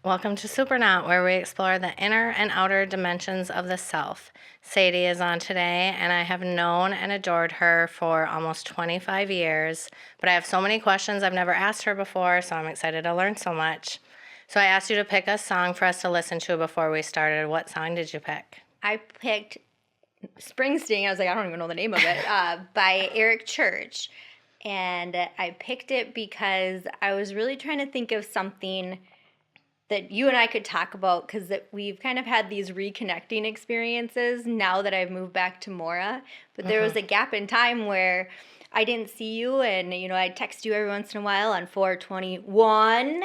Welcome to Supernaut, where we explore the inner and outer dimensions of the self. Sadie is on today, and I have known and adored her for almost 25 years, but I have so many questions I've never asked her before, so I'm excited to learn so much. So I asked you to pick a song for us to listen to before we started. What song did you pick? I picked Springsteen. I was like, I don't even know the name of it, by Eric Church. And I picked it because I was really trying to think of something that you and I could talk about, because we've kind of had these reconnecting experiences now that I've moved back to Mora. But there was a gap in time where I didn't see you, and I'd text you every once in a while on 421,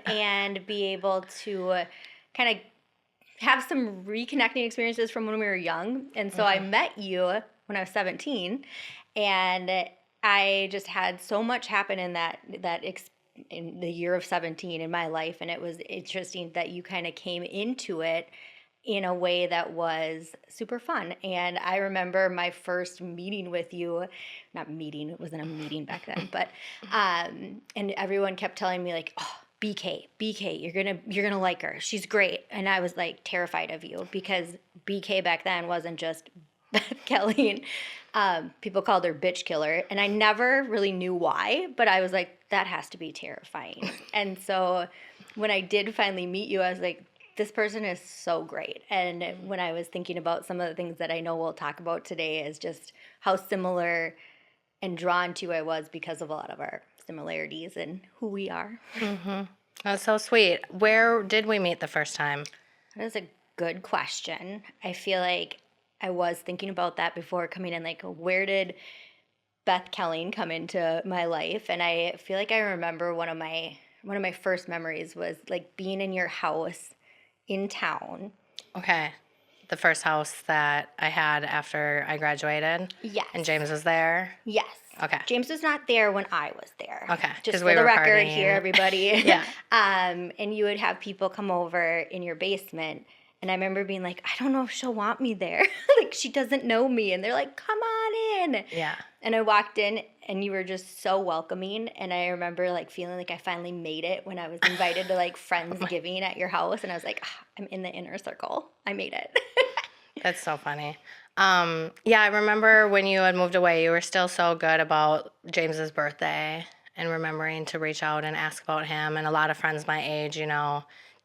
and be able to kind of have some reconnecting experiences from when we were young. And so I met you when I was 17, and I just had so much happen in in the year of 17 in my life, and it was interesting that you kind of came into it in a way that was super fun. And I remember my first meeting with you, not meeting, it wasn't a meeting back then, but and everyone kept telling me like, oh, BK, you're gonna like her. She's great. And I was like terrified of you, because BK back then wasn't just Beth Kelly. People called her bitch killer, and I never really knew why, but I was like, that has to be terrifying. And so when I did finally meet you, I was like, this person is so great. And when I was thinking about some of the things that I know we'll talk about today, is just how similar and drawn to I was because of a lot of our similarities and who we are. That's so sweet. Where did we meet the first time? That is a good question. I feel like I was thinking about that before coming in, like, where did Beth Kelly come into my life? And I feel like I remember one of my first memories was like being in your house in town. Okay. The first house that I had after I graduated? Yes. And James was there? Yes. Okay. James was not there when I was there. Okay. Just for the record here, everybody. Yeah. And you would have people come over in your basement. And I remember being like, I don't know if she'll want me there. Like, she doesn't know me. And they're like, come on in. Yeah. And I walked in, and you were just so welcoming. And I remember, like, feeling like I finally made it when I was invited to, like, Friendsgiving at your house. And I was like, I'm in the inner circle. I made it. That's so funny. Yeah, I remember when you had moved away, you were still so good about James's birthday and remembering to reach out and ask about him. And a lot of friends my age,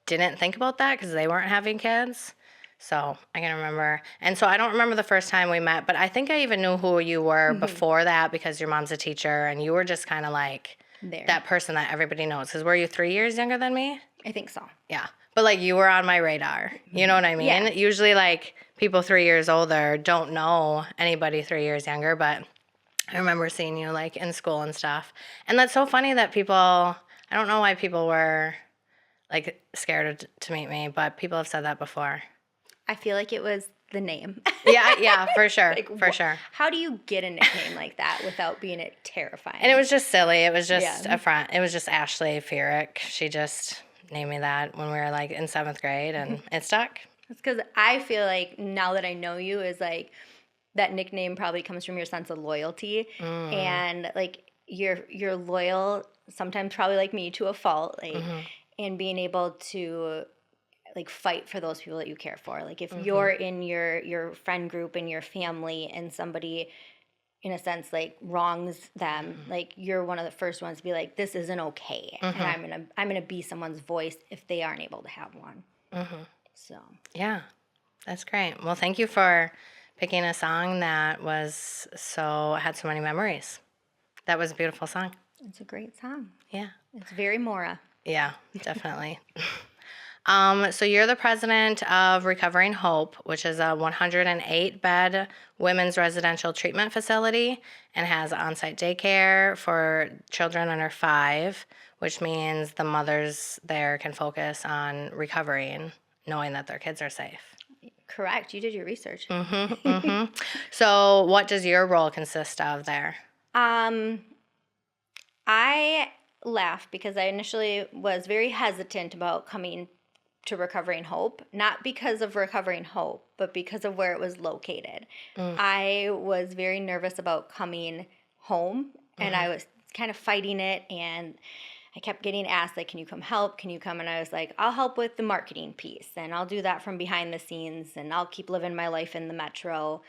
didn't think about that because they weren't having kids. So I can remember. And so I don't remember the first time we met, but I think I even knew who you were before that, because your mom's a teacher and you were just kind of like that person that everybody knows. Because were you 3 years younger than me? I think so. Yeah. But like you were on my radar. You know what I mean? Yeah. Usually like people 3 years older don't know anybody 3 years younger, but I remember seeing you like in school and stuff. And that's so funny that I don't know why people were like scared to meet me, but people have said that before. I feel like it was the name. Yeah, for sure, sure. How do you get a nickname like that without being terrifying? And it was just silly. It was just a front. It was just Ashley Fierick. She just named me that when we were like in 7th grade, and it stuck. It's because I feel like now that I know you, is like that nickname probably comes from your sense of loyalty, and like you're loyal sometimes, probably like me, to a fault, like, and being able to like fight for those people that you care for. Like if you're in your friend group and your family, and somebody in a sense like wrongs them, like you're one of the first ones to be like, this isn't okay, and I'm gonna be someone's voice if they aren't able to have one. So yeah, that's great. Well, thank you for picking a song that had so many memories. That was a beautiful song. it's a great song. Yeah. It's very Mora. Yeah, definitely. So you're the president of Recovering Hope, which is a 108-bed women's residential treatment facility and has on-site daycare for children under 5, which means the mothers there can focus on recovering, knowing that their kids are safe. Correct. You did your research. So what does your role consist of there? I laugh because I initially was very hesitant about coming to Recovering Hope, not because of Recovering Hope, but because of where it was located. I was very nervous about coming home, and I was kind of fighting it, and I kept getting asked, like, can you come help? Can you come? And I was like, I'll help with the marketing piece, and I'll do that from behind the scenes, and I'll keep living my life in the metro.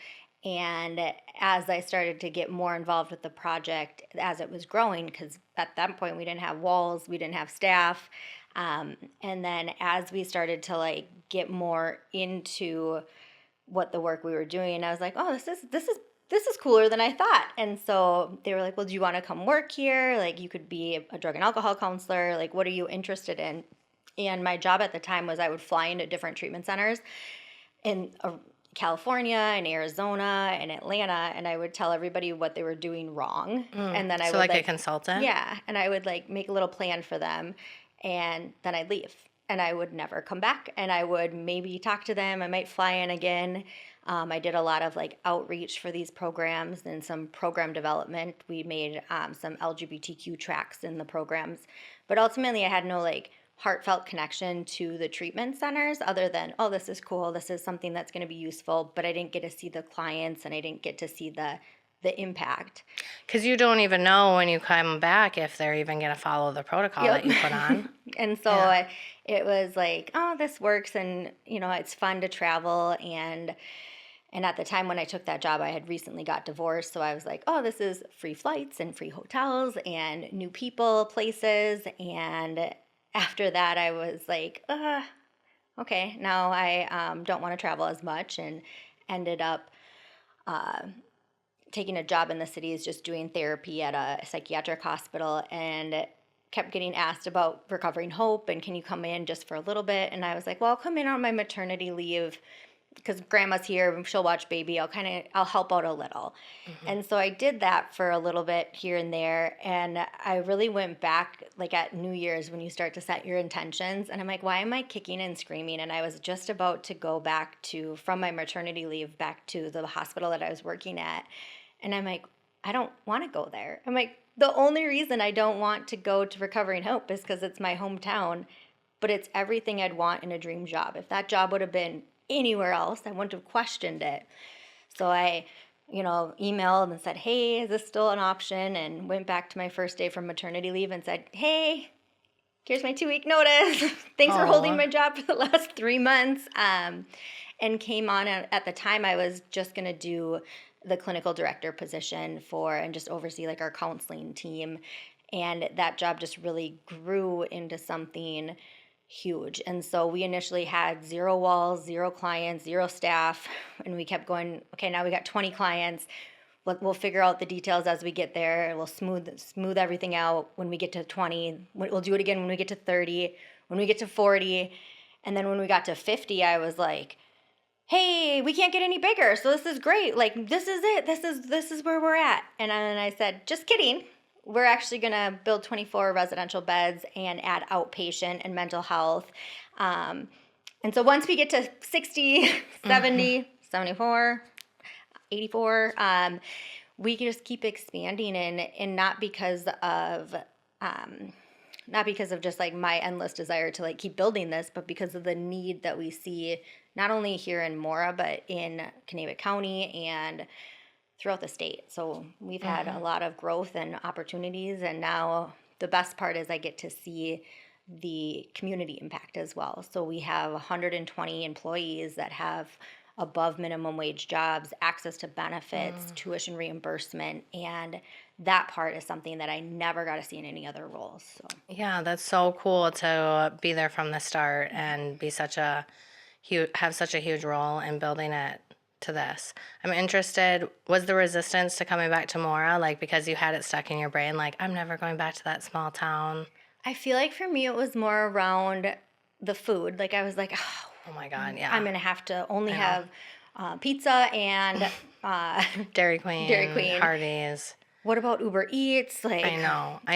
And as I started to get more involved with the project, as it was growing, because at that point we didn't have walls, we didn't have staff. And then as we started to like get more into what the work we were doing, I was like, oh, this is cooler than I thought. And so they were like, well, do you want to come work here? Like, you could be a drug and alcohol counselor. Like, what are you interested in? And my job at the time was I would fly into different treatment centers in California and Arizona and Atlanta, and I would tell everybody what they were doing wrong. And then I So would like a consultant? yeah, and I would like make a little plan for them, and then I'd leave. And I would never come back, and I would maybe talk to them. I might fly in again. I did a lot of like outreach for these programs and some program development. We made some LGBTQ tracks in the programs, but ultimately I had no like heartfelt connection to the treatment centers other than, oh, this is cool, this is something that's going to be useful, but I didn't get to see the clients and I didn't get to see the impact. Because you don't even know when you come back if they're even going to follow the protocol that you put on. And so it was like, oh, this works, and you know, it's fun to travel. And at the time when I took that job, I had recently got divorced, so I was like, oh, this is free flights and free hotels and new people, places. And after that, I was like, okay, now I don't want to travel as much, and ended up taking a job in the city is just doing therapy at a psychiatric hospital, and kept getting asked about Recovering Hope and can you come in just for a little bit? And I was like, well, I'll come in on my maternity leave because grandma's here, she'll watch baby, I'll help out a little. And so I did that for a little bit here and there, and I really went back like at New Year's when you start to set your intentions, and I'm like, why am I kicking and screaming? And I was just about to go back from my maternity leave back to the hospital that I was working at, and I'm like, I don't want to go there. I'm like, the only reason I don't want to go to Recovering Hope is because it's my hometown, but it's everything I'd want in a dream job. If that job would have been anywhere else, I wouldn't have questioned it. So I, emailed and said, hey, is this still an option? And went back to my first day from maternity leave and said, hey, here's my 2-week notice. Thanks for holding my job for the last 3 months. And came on at the time I was just going to do the clinical director position and just oversee like our counseling team. And that job just really grew into something huge. And so we initially had 0 walls, 0 clients, 0 staff, and we kept going, okay, now we got 20 clients. We'll figure out the details as we get there. We'll smooth everything out when we get to 20. We'll do it again when we get to 30, when we get to 40. And then when we got to 50, I was like, hey, we can't get any bigger, so this is great. Like, this is it. This is where we're at. And then I said, just kidding. We're actually going to build 24 residential beds and add outpatient and mental health. And so once we get to 60, 70, 74, 84, we can just keep expanding, and not because of just like my endless desire to like keep building this, but because of the need that we see not only here in Mora, but in Kanabec County and throughout the state. So we've had a lot of growth and opportunities, and now the best part is I get to see the community impact as well. So we have 120 employees that have above minimum wage jobs, access to benefits, tuition reimbursement, and that part is something that I never got to see in any other roles. So. Yeah, that's so cool to be there from the start and be have such a huge role in building it to this. I'm interested, was the resistance to coming back to Mora, like because you had it stuck in your brain, like I'm never going back to that small town? I feel like for me it was more around the food. Like I was like, Oh my God, yeah. I'm going to have to only have pizza and Dairy Queen, Hardee's. What about Uber Eats? Like I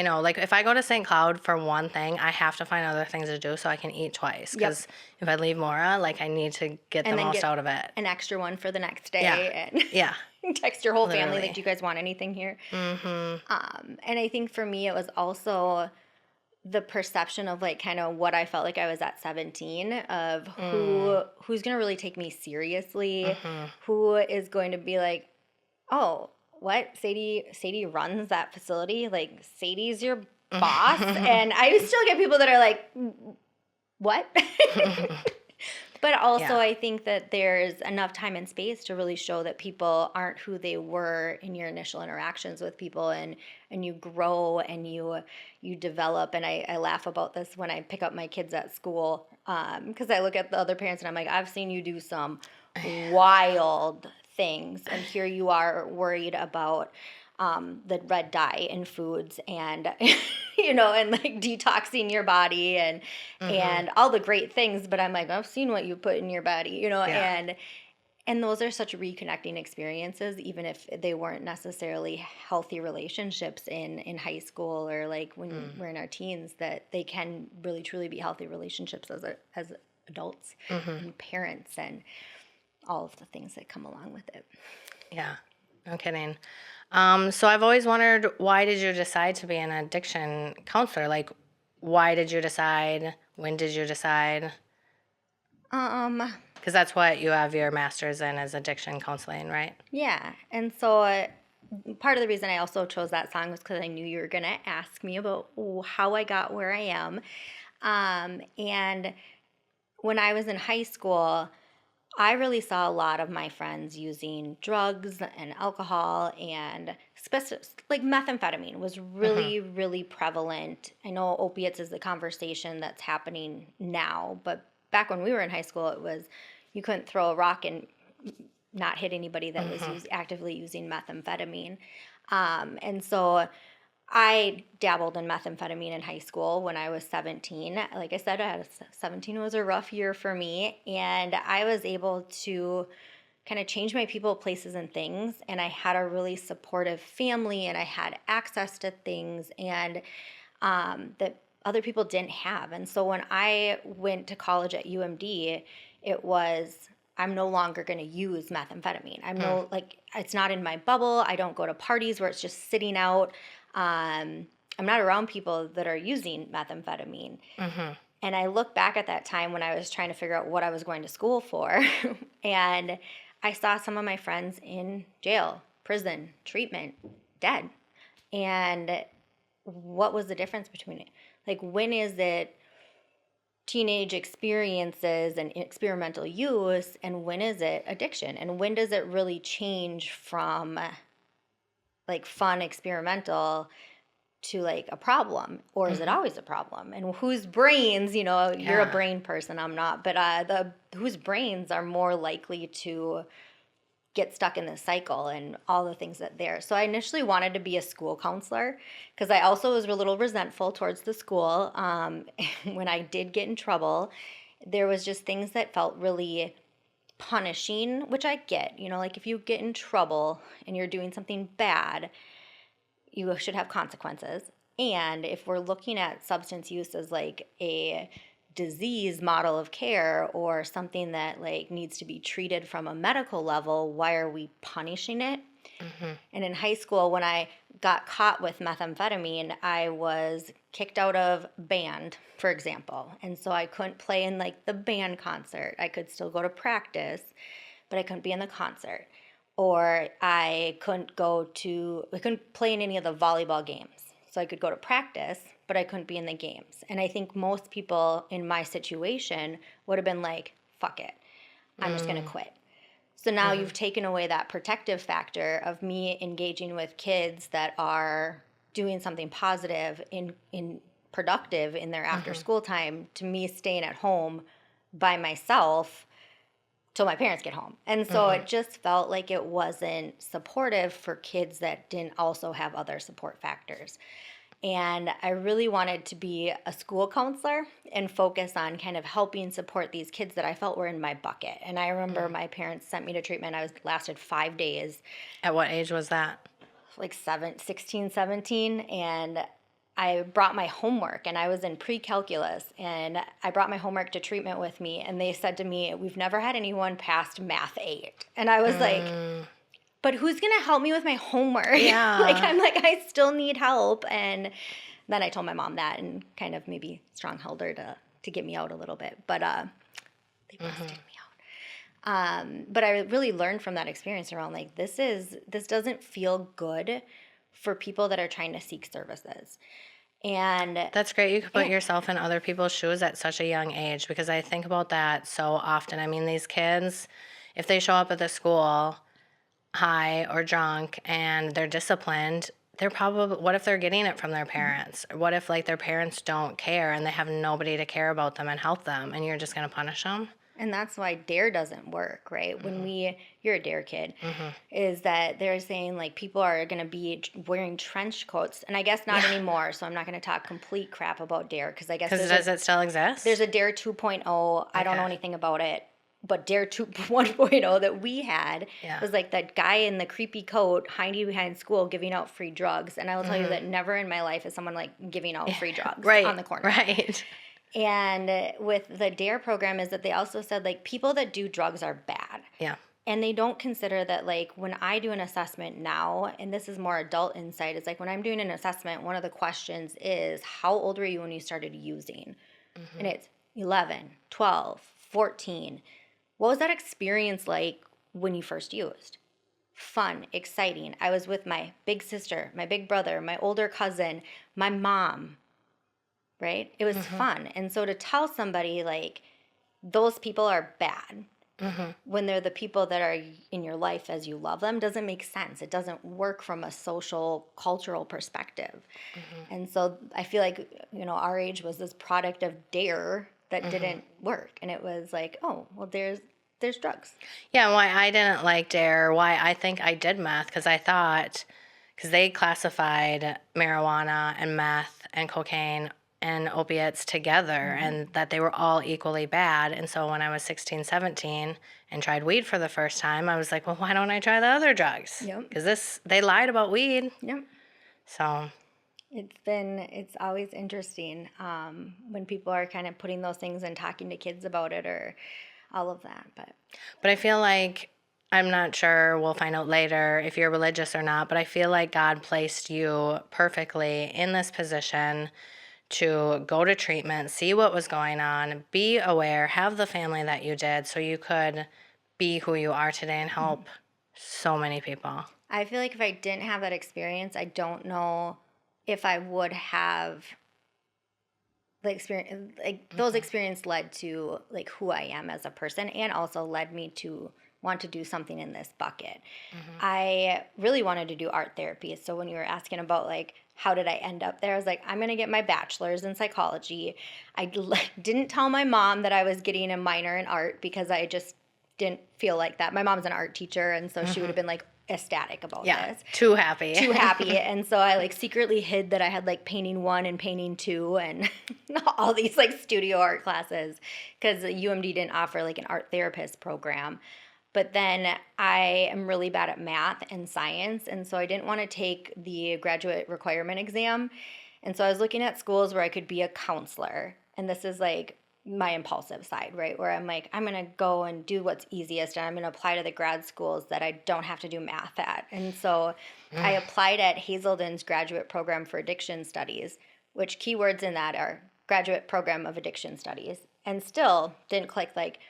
know. Like if I go to St. Cloud for one thing, I have to find other things to do so I can eat twice. Because if I leave Mora, like I need to get the most out of it. An extra one for the next day. Yeah. And text your whole family, like, do you guys want anything here? Mm-hmm. And I think for me, it was also the perception of like kind of what I felt like I was at 17 of who's going to really take me seriously, who is going to be like, oh, what? Sadie runs that facility? Like, Sadie's your boss. And I still get people that are like, what? But also, I think that there's enough time and space to really show that people aren't who they were in your initial interactions with people, and you grow and you develop. And I laugh about this when I pick up my kids at school, because I look at the other parents and I'm like, I've seen you do some wild things, and here you are worried about the red dye in foods, and and like detoxing your body and all the great things. But I'm like, I've seen what you put in your body, and those are such reconnecting experiences, even if they weren't necessarily healthy relationships in high school, or like when we're in our teens, that they can really truly be healthy relationships as adults and parents, and all of the things that come along with it. Yeah, no kidding. So I've always wondered, why did you decide to be an addiction counselor? Like, why did you decide? When did you decide? Because that's what you have your master's in, is addiction counseling, right? Yeah. And so part of the reason I also chose that song was because I knew you were going to ask me about how I got where I am. And when I was in high school, I really saw a lot of my friends using drugs and alcohol, and like methamphetamine was really, really prevalent. I know opiates is the conversation that's happening now, but back when we were in high school, it was, you couldn't throw a rock and not hit anybody that was actively using methamphetamine. And so I dabbled in methamphetamine in high school when I was 17. Like I said, 17 was a rough year for me, and I was able to kind of change my people, places, and things, and I had a really supportive family, and I had access to things and that other people didn't have. And so when I went to college at UMD, it was, I'm no longer going to use methamphetamine. It's not in my bubble. I don't go to parties where it's just sitting out. I'm not around people that are using methamphetamine. And I look back at that time when I was trying to figure out what I was going to school for, and I saw some of my friends in jail, prison, treatment, dead. And what was the difference between it? Like, when is it teenage experiences and experimental use, and when is it addiction? And when does it really change from like fun experimental to like a problem, or is it always a problem? And whose brains, you're a brain person, I'm not, but whose brains are more likely to get stuck in this cycle and all the things that there. So I initially wanted to be a school counselor, because I also was a little resentful towards the school. When I did get in trouble, there was just things that felt really punishing, which I get, like if you get in trouble and you're doing something bad, you should have consequences. And if we're looking at substance use as like a disease model of care, or something that like needs to be treated from a medical level, why are we punishing it? And in high school, when I got caught with methamphetamine, I was kicked out of band, for example. And so I couldn't play in like the band concert. I could still go to practice, but I couldn't be in the concert. Or I couldn't play in any of the volleyball games. So I could go to practice, but I couldn't be in the games. And I think most people in my situation would have been like, fuck it, I'm just going to quit. So now you've taken away that protective factor of me engaging with kids that are doing something positive in productive in their after school time, to me staying at home by myself till my parents get home. And so it just felt like it wasn't supportive for kids that didn't also have other support factors. And I really wanted to be a school counselor and focus on kind of helping support these kids that I felt were in my bucket. And I remember my parents sent me to treatment. I lasted 5 days. At what age was that? Like 16, 17. And I brought my homework, and I was in pre-calculus, and I brought my homework to treatment with me. And they said to me, we've never had anyone past Math 8. And I was like, but who's going to help me with my homework? Yeah. I'm like, I still need help. And then I told my mom that, and kind of maybe strong-held her to get me out a little bit. But they busted me out. But I really learned from that experience around like, this doesn't feel good for people that are trying to seek services. And That's great. You can put yourself in other people's shoes at such a young age, because I think about that so often. I mean, these kids, if they show up at the school high or drunk and they're disciplined, they're probably, what if they're getting it from their parents? What if like their parents don't care and they have nobody to care about them and help them, and you're just going to punish them? And that's why DARE doesn't work, right? You're a DARE kid, is that they're saying like people are going to be wearing trench coats. And I guess not anymore. So I'm not going to talk complete crap about DARE, because I guess Does it still exist? there's a DARE 2.0. I don't know anything about it. But DARE 1.0 that we had was like that guy in the creepy coat hiding behind school giving out free drugs. And I will tell you that never in my life is someone like giving out free drugs on the corner. Right. And with the DARE program is that they also said like people that do drugs are bad. Yeah. And they don't consider that like when I do an assessment now, and this is more adult insight, it's like when I'm doing an assessment, one of the questions is how old were you when you started using? And it's 11, 12, 14. What was that experience like when you first used? Fun, exciting. I was with my big sister, my big brother, my older cousin, my mom, right? It was fun. And so to tell somebody like those people are bad when they're the people that are in your life as you love them doesn't make sense. It doesn't work from a social, cultural perspective. And so I feel like, our age was this product of DARE that didn't work. And it was like, oh, well, there's drugs. Yeah, why I didn't like DARE, why I think I did meth, because I thought, because they classified marijuana and meth and cocaine and opiates together, and that they were all equally bad. And so when I was 16, 17 and tried weed for the first time, I was like, well, why don't I try the other drugs? Yep. Because they lied about weed. Yep. So it's always interesting when people are kind of putting those things and talking to kids about it or all of that. But I feel like, I'm not sure, we'll find out later if you're religious or not, but I feel like God placed you perfectly in this position to go to treatment, see what was going on, be aware, have the family that you did, so you could be who you are today and help so many people. I feel like if I didn't have that experience, I don't know if I would have the experience. Like those experiences led to like who I am as a person, and also led me to want to do something in this bucket. I really wanted to do art therapy. So when you were asking about like how did I end up there, I was like, I'm going to get my bachelor's in psychology. I didn't tell my mom that I was getting a minor in art because I just didn't feel like that. My mom's an art teacher, and so she would have been like ecstatic about this. Too happy. And so I like secretly hid that I had like painting 1 and painting 2 and all these like studio art classes, because UMD didn't offer like an art therapist program. But then I am really bad at math and science, and so I didn't want to take the graduate requirement exam. And so I was looking at schools where I could be a counselor. And this is like my impulsive side, right? Where I'm like, I'm going to go and do what's easiest, and I'm going to apply to the grad schools that I don't have to do math at. And so I applied at Hazelden's graduate program for addiction studies, which keywords in that are graduate program of addiction studies, and still didn't click like,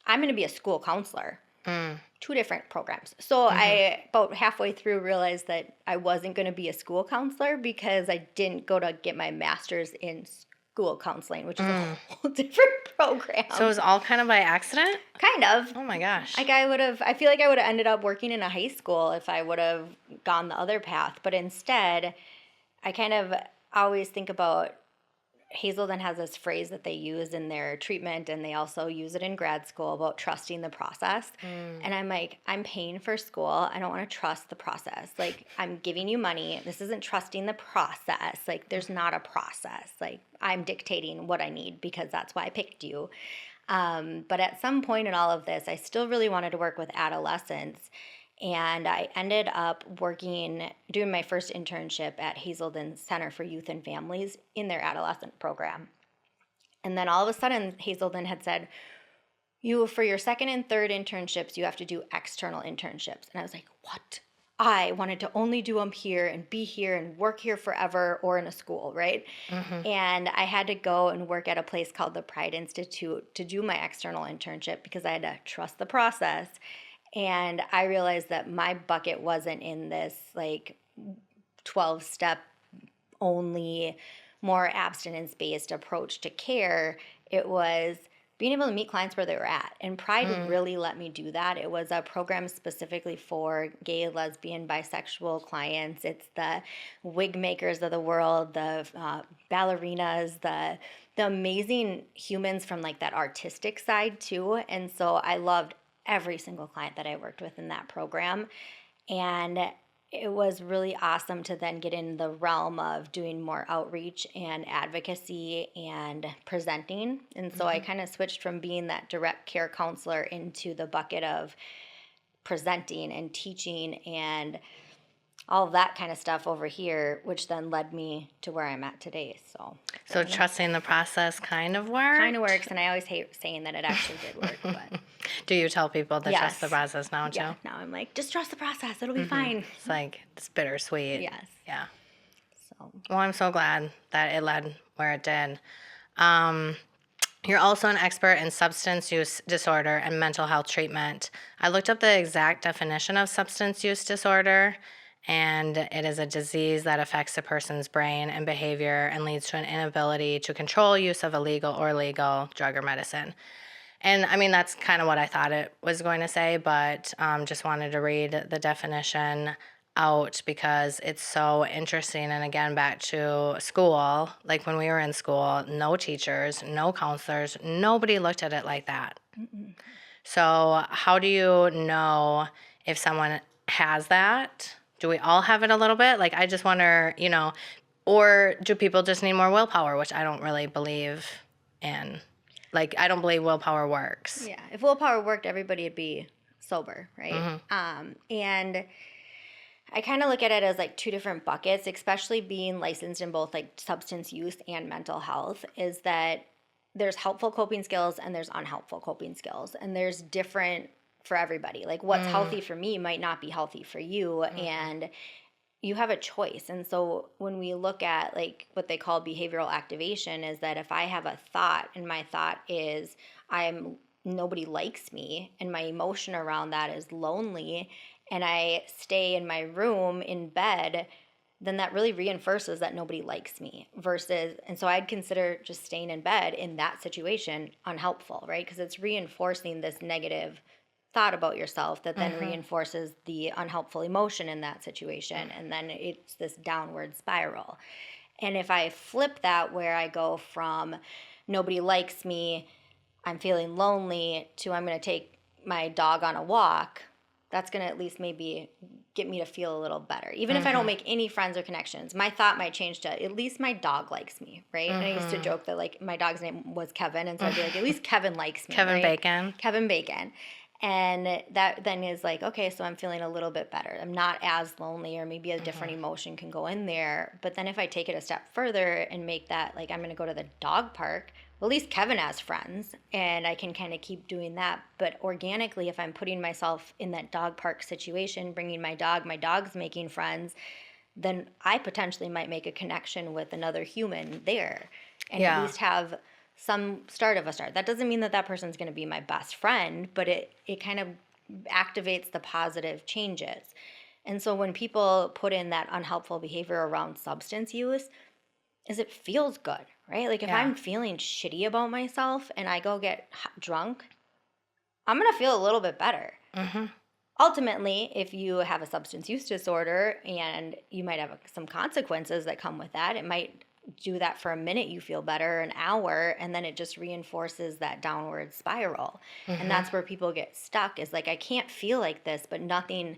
I'm going to be a school counselor. 2 different programs. So I, about halfway through, realized that I wasn't going to be a school counselor because I didn't go to get my master's in school counseling, which is a whole different program. So it was all kind of by accident? Kind of. Oh my gosh. Like I feel like I would have ended up working in a high school if I would have gone the other path. But instead, I kind of always think about, Hazelden has this phrase that they use in their treatment, and they also use it in grad school about trusting the process. And I'm like, I'm paying for school. I don't want to trust the process. Like, I'm giving you money. This isn't trusting the process. Like, there's not a process. Like, I'm dictating what I need because that's why I picked you. But at some point in all of this, I still really wanted to work with adolescents. And I ended up doing my first internship at Hazelden Center for Youth and Families in their adolescent program. And then all of a sudden, Hazelden had said, for your second and third internships, you have to do external internships. And I was like, what? I wanted to only do them here and be here and work here forever, or in a school, right? And I had to go and work at a place called the Pride Institute to do my external internship because I had to trust the process. And I realized that my bucket wasn't in this like 12-step only more abstinence-based approach to care, it was being able to meet clients where they were at. And Pride really let me do that. It was a program specifically for gay, lesbian, bisexual clients. It's the wig makers of the world, the ballerinas, the amazing humans from like that artistic side too. And so I loved every single client that I worked with in that program. And it was really awesome to then get in the realm of doing more outreach and advocacy and presenting. And so I kind of switched from being that direct care counselor into the bucket of presenting and teaching and all of that kind of stuff over here, which then led me to where I'm at today. So trusting the process kind of works? Kind of works, and I always hate saying that it actually did work. But do you tell people to yes. trust the process now too? Yeah, now I'm like, just trust the process. It'll be fine. It's like, it's bittersweet. Yes. Yeah. So. Well, I'm so glad that it led where it did. You're also an expert in substance use disorder and mental health treatment. I looked up the exact definition of substance use disorder, and it is a disease that affects a person's brain and behavior and leads to an inability to control use of illegal or legal drug or medicine. And I mean, that's kind of what I thought it was going to say, but just wanted to read the definition out because it's so interesting. And again, back to school, like when we were in school, no teachers, no counselors, nobody looked at it like that. Mm-mm. So how do you know if someone has that? Do we all have it a little bit? Like, I just wonder, or do people just need more willpower, which I don't really believe in. Like, I don't believe willpower works. Yeah. If willpower worked, everybody would be sober, right? Mm-hmm. And I kind of look at it as like two different buckets, especially being licensed in both like substance use and mental health, is that there's helpful coping skills and there's unhelpful coping skills. And there's different for everybody. Like what's healthy for me might not be healthy for you. And you have a choice. And so when we look at like what they call behavioral activation, is that if I have a thought and my thought is nobody likes me, and my emotion around that is lonely, and I stay in my room in bed, then that really reinforces that nobody likes me and so I'd consider just staying in bed in that situation unhelpful, right? Because it's reinforcing this negative thought about yourself that then reinforces the unhelpful emotion in that situation. And then it's this downward spiral. And if I flip that, where I go from nobody likes me, I'm feeling lonely, to I'm going to take my dog on a walk, that's going to at least maybe get me to feel a little better. Even if I don't make any friends or connections, my thought might change to at least my dog likes me, right? And I used to joke that like my dog's name was Kevin, and so I'd be like, at least Kevin likes me. Kevin right? Bacon. Kevin Bacon. And that then is like, okay, so I'm feeling a little bit better. I'm not as lonely, or maybe a different emotion can go in there. But then if I take it a step further and make that like I'm going to go to the dog park, well, at least Kevin has friends and I can kind of keep doing that. But organically, if I'm putting myself in that dog park situation, bringing my dog's making friends, then I potentially might make a connection with another human there and at least have some start of a start. That doesn't mean that person's going to be my best friend, but it kind of activates the positive changes. And so when people put in that unhelpful behavior around substance use, is it feels good, right? Like if I'm feeling shitty about myself and I go get drunk, I'm going to feel a little bit better. Ultimately, if you have a substance use disorder and you might have some consequences that come with that, it might do that for a minute, you feel better, an hour, and then it just reinforces that downward spiral. And that's where people get stuck, is like, I can't feel like this, but nothing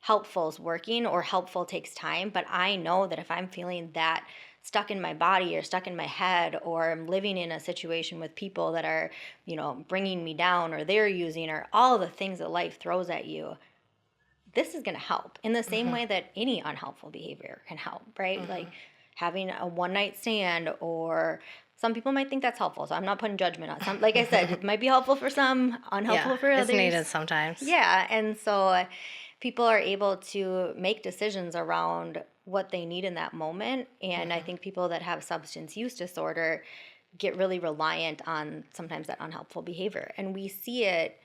helpful is working, or helpful takes time. But I know that if I'm feeling that stuck in my body or stuck in my head, or I'm living in a situation with people that are, bringing me down, or they're using, or all the things that life throws at you, this is going to help in the same way that any unhelpful behavior can help, right? Like having a one-night stand, or some people might think that's helpful. So I'm not putting judgment on some. Like I said, it might be helpful for some, unhelpful for others. It's needed sometimes. Yeah, and so people are able to make decisions around what they need in that moment. And I think people that have substance use disorder get really reliant on sometimes that unhelpful behavior. And we see it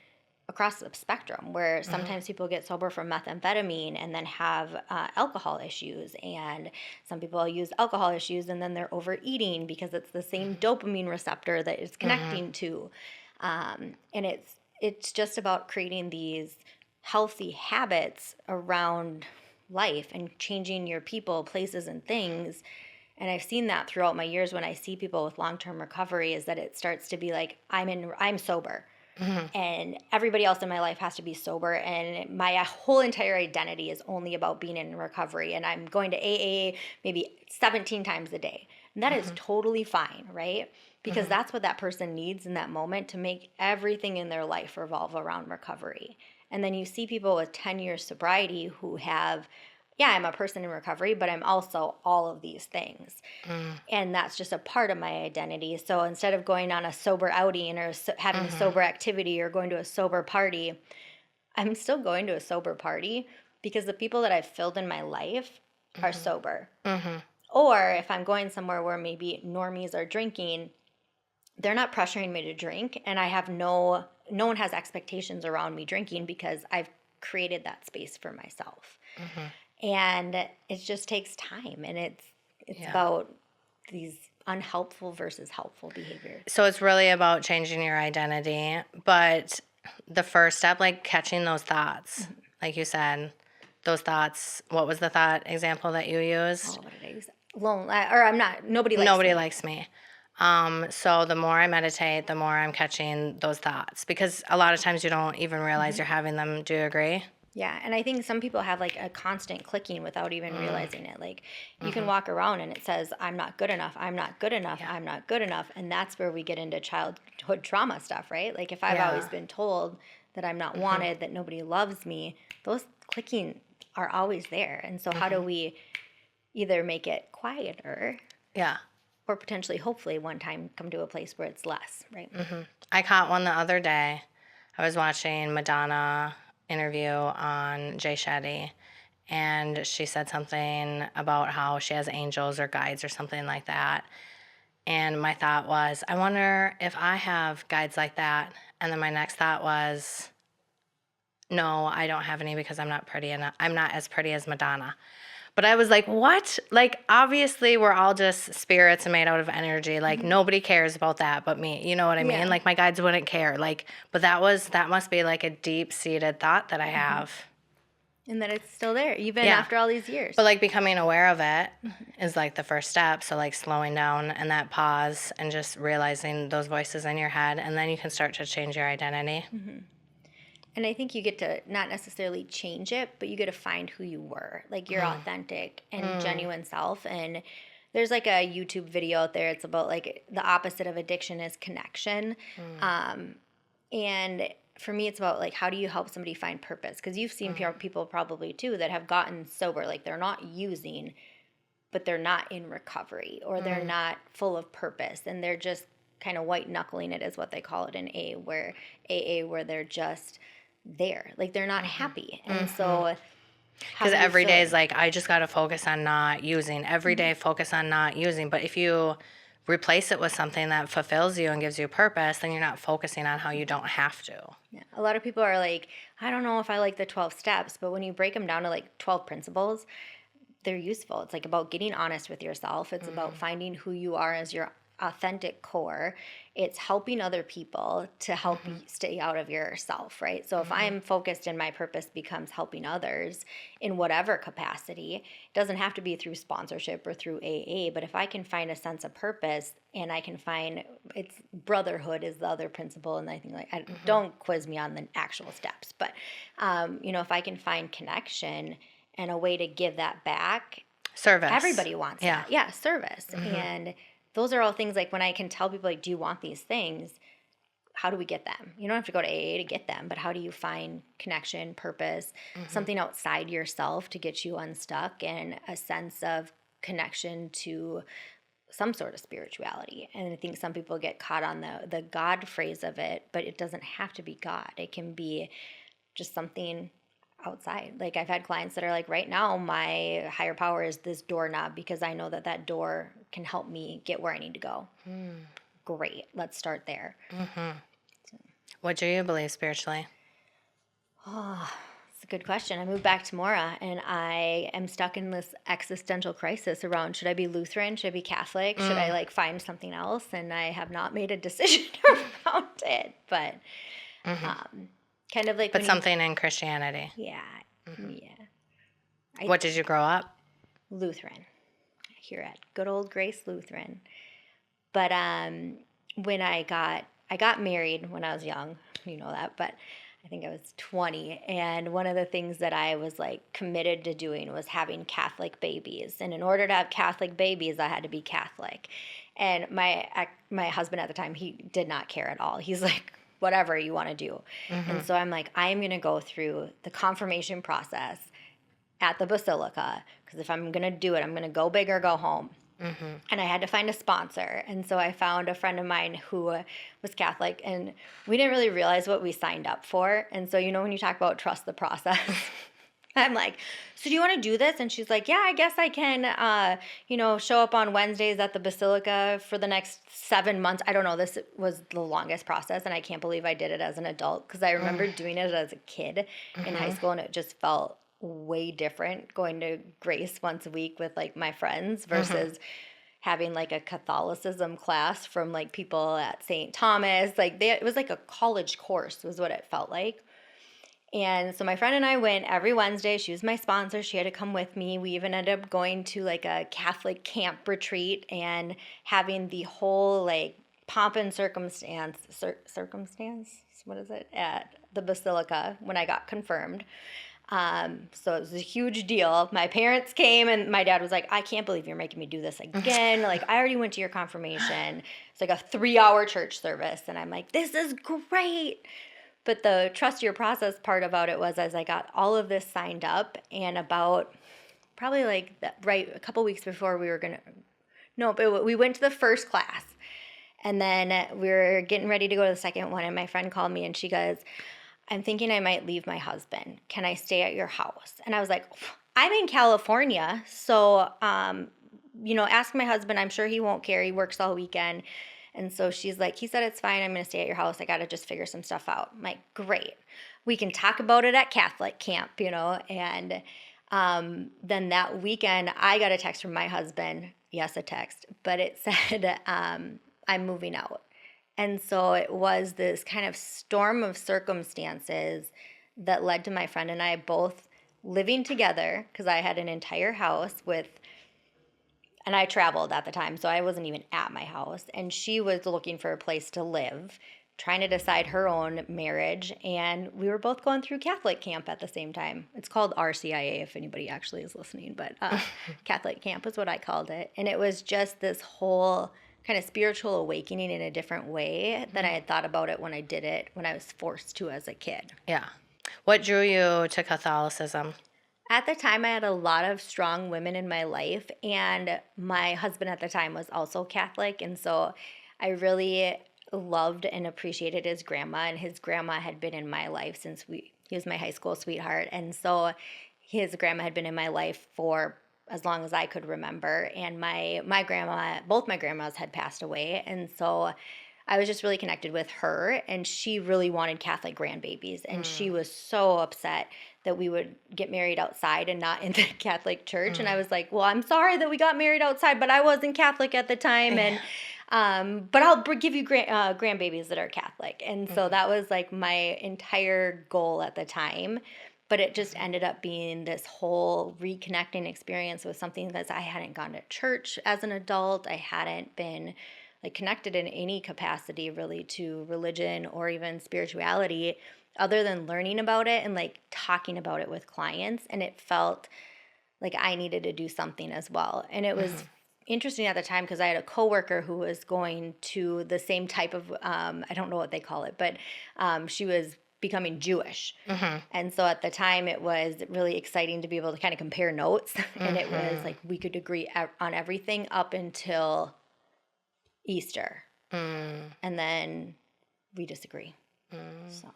across the spectrum, where sometimes people get sober from methamphetamine and then have alcohol issues, and some people use alcohol issues and then they're overeating because it's the same dopamine receptor that it's connecting to, and it's just about creating these healthy habits around life and changing your people, places, and things. And I've seen that throughout my years when I see people with long-term recovery, is that it starts to be like, I'm sober. And everybody else in my life has to be sober, and my whole entire identity is only about being in recovery, and I'm going to AA maybe 17 times a day. And that is totally fine, right? Because that's what that person needs in that moment to make everything in their life revolve around recovery. And then you see people with 10 years sobriety who have, yeah, I'm a person in recovery, but I'm also all of these things. And that's just a part of my identity. So instead of going on a sober outing or having a sober activity or going to a sober party, I'm still going to a sober party because the people that I've filled in my life are sober. Or if I'm going somewhere where maybe normies are drinking, they're not pressuring me to drink, and I have no one has expectations around me drinking because I've created that space for myself. And it just takes time, and it's about these unhelpful versus helpful behaviors. So it's really about changing your identity, but the first step, like catching those thoughts, like you said, those thoughts. What was the thought example that you used? Oh, what did I use? Lonely, or I'm not. Nobody likes me. So the more I meditate, the more I'm catching those thoughts, because a lot of times you don't even realize you're having them. Do you agree? Yeah, and I think some people have like a constant clicking without even realizing it. Like you can walk around and it says, I'm not good enough, I'm not good enough, I'm not good enough. And that's where we get into childhood trauma stuff, right? Like if I've always been told that I'm not wanted, that nobody loves me, those clicking are always there. And so how do we either make it quieter? Yeah. Or potentially, hopefully, one time come to a place where it's less, right? I caught one the other day. I was watching Madonna interview on Jay Shetty, and she said something about how she has angels or guides or something like that. And my thought was, I wonder if I have guides like that. And then my next thought was, no, I don't have any because I'm not pretty enough. I'm not as pretty as Madonna. But I was like, what? Like, obviously, we're all just spirits and made out of energy. Like, nobody cares about that but me. You know what I mean? Like, my guides wouldn't care. Like, but that must be like a deep-seated thought that I have. And that it's still there, even after all these years. But, like, becoming aware of it is, like, the first step. So, like, slowing down and that pause and just realizing those voices in your head. And then you can start to change your identity. And I think you get to not necessarily change it, but you get to find who you were, like your authentic and genuine self. And there's like a YouTube video out there. It's about like the opposite of addiction is connection. And for me, it's about like, how do you help somebody find purpose? Because you've seen people probably too that have gotten sober, like they're not using, but they're not in recovery, or they're not full of purpose, and they're just kind of white knuckling it, is what they call it in AA, where they're just there, like they're not happy. And so because every day is like, I just got to focus on not using. Every day focus on not using. But if you replace it with something that fulfills you and gives you purpose, then you're not focusing on how you don't have to. Yeah. A lot of people are like, I don't know if I like the 12 steps, but when you break them down to like 12 principles, they're useful. It's like about getting honest with yourself. It's about finding who you are as your authentic core. It's helping other people to help you stay out of yourself, right? So if I'm focused and my purpose becomes helping others in whatever capacity, it doesn't have to be through sponsorship or through AA, but if I can find a sense of purpose, and I can find, it's brotherhood is the other principle, and I think like, don't quiz me on the actual steps, but if I can find connection and a way to give that back, Service. Everybody wants that. Yeah, service. And those are all things like when I can tell people like, do you want these things? How do we get them? You don't have to go to AA to get them, but how do you find connection, purpose, something outside yourself to get you unstuck, and a sense of connection to some sort of spirituality? And I think some people get caught on the God phrase of it, but it doesn't have to be God. It can be just something outside. Like I've had clients that are like, right now my higher power is this doorknob because I know that door can help me get where I need to go. Great. Let's start there. What do you believe spiritually? good question. I moved back to Mora, and I am stuck in this existential crisis around, should I be Lutheran? Should I be Catholic? Should I find something else? And I have not made a decision around it, but kind of like But something in Christianity. yeah. What did you grow up? Lutheran, here at good old Grace Lutheran. But when I got married when I was young, you know that, but I think I was 20, and one of the things that I was like committed to doing was having Catholic babies. And in order to have Catholic babies, I had to be Catholic. And my husband at the time, he did not care at all. He's like, whatever you want to do. And so I'm like, I'm going to go through the confirmation process at the Basilica, because if I'm going to do it, I'm going to go big or go home. And I had to find a sponsor. And so I found a friend of mine who was Catholic, and we didn't really realize what we signed up for. And so, you know, when you talk about trust the process, I'm like, so do you want to do this? And she's like, yeah, I guess I can, show up on Wednesdays at the Basilica for the next 7 months. I don't know. This was the longest process, and I can't believe I did it as an adult, because I remember doing it as a kid in high school, and it just felt way different going to Grace once a week with like my friends versus having like a Catholicism class from like people at St. Thomas. Like it was like a college course was what it felt like. And so my friend and I went every Wednesday. She was my sponsor. She had to come with me. We even ended up going to like a Catholic camp retreat and having the whole like pomp and circumstance, what is it, at the Basilica when I got confirmed. So it was a huge deal. My parents came, and my dad was like, I can't believe you're making me do this again. Like, I already went to your confirmation. It's like a 3-hour church service. And I'm like, this is great. But the trust your process part about it was, as I got all of this signed up, and about probably like a couple weeks before we went to the first class, and then we were getting ready to go to the second one. And my friend called me, and she goes, I'm thinking I might leave my husband. Can I stay at your house? And I was like, I'm in California, so, ask my husband. I'm sure he won't care. He works all weekend. And so she's like, he said it's fine. I'm going to stay at your house. I got to just figure some stuff out. I'm like, great. We can talk about it at Catholic camp, And then that weekend, I got a text from my husband. Yes, a text. But it said, I'm moving out. And so it was this kind of storm of circumstances that led to my friend and I both living together, because I had an entire house and I traveled at the time, so I wasn't even at my house. And she was looking for a place to live, trying to decide her own marriage. And we were both going through Catholic camp at the same time. It's called RCIA if anybody actually is listening, but Catholic camp is what I called it. And it was just this whole kind of spiritual awakening in a different way than I had thought about it when I did it when I was forced to as a kid. Yeah. What drew you to Catholicism? At the time, I had a lot of strong women in my life, and my husband at the time was also Catholic, and so I really loved and appreciated his grandma, and his grandma had been in my life since he was my high school sweetheart, and so his grandma had been in my life for as long as I could remember. And my grandma, both my grandmas had passed away. And so I was just really connected with her, and she really wanted Catholic grandbabies. And she was so upset that we would get married outside and not in the Catholic church. And I was like, well, I'm sorry that we got married outside, but I wasn't Catholic at the time. And, but I'll give you grandbabies that are Catholic. And so that was like my entire goal at the time. But it just ended up being this whole reconnecting experience with something that I hadn't gone to church as an adult. I hadn't been like connected in any capacity really to religion or even spirituality other than learning about it and like talking about it with clients. And it felt like I needed to do something as well. And it was interesting at the time because I had a coworker who was going to the same type of, I don't know what they call it, but she was becoming Jewish. And so at the time it was really exciting to be able to kind of compare notes. And it was like we could agree on everything up until Easter. And then we disagree. So.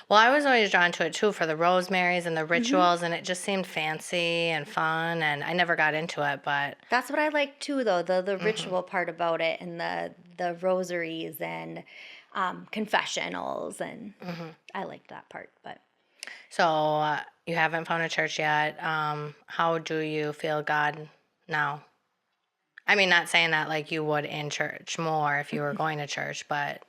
Well, I was always drawn to it too for the rosemaries and the rituals, and it just seemed fancy and fun, and I never got into it, but that's what I like too, though, the ritual part about it, and the rosaries and confessionals, and I liked that part. But So you haven't found a church yet. How do you feel God now? I mean, not saying that like you would in church more if you were going to church, but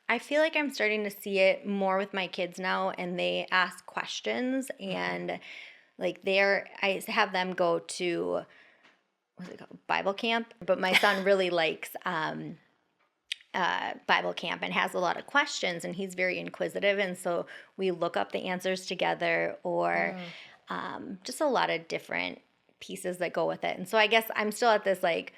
I feel like I'm starting to see it more with my kids now, and they ask questions, and like I have them go to, what's it called, Bible camp. But my son really likes Bible camp and has a lot of questions, and he's very inquisitive, and so we look up the answers together, or just a lot of different pieces that go with it. And so I guess I'm still at this like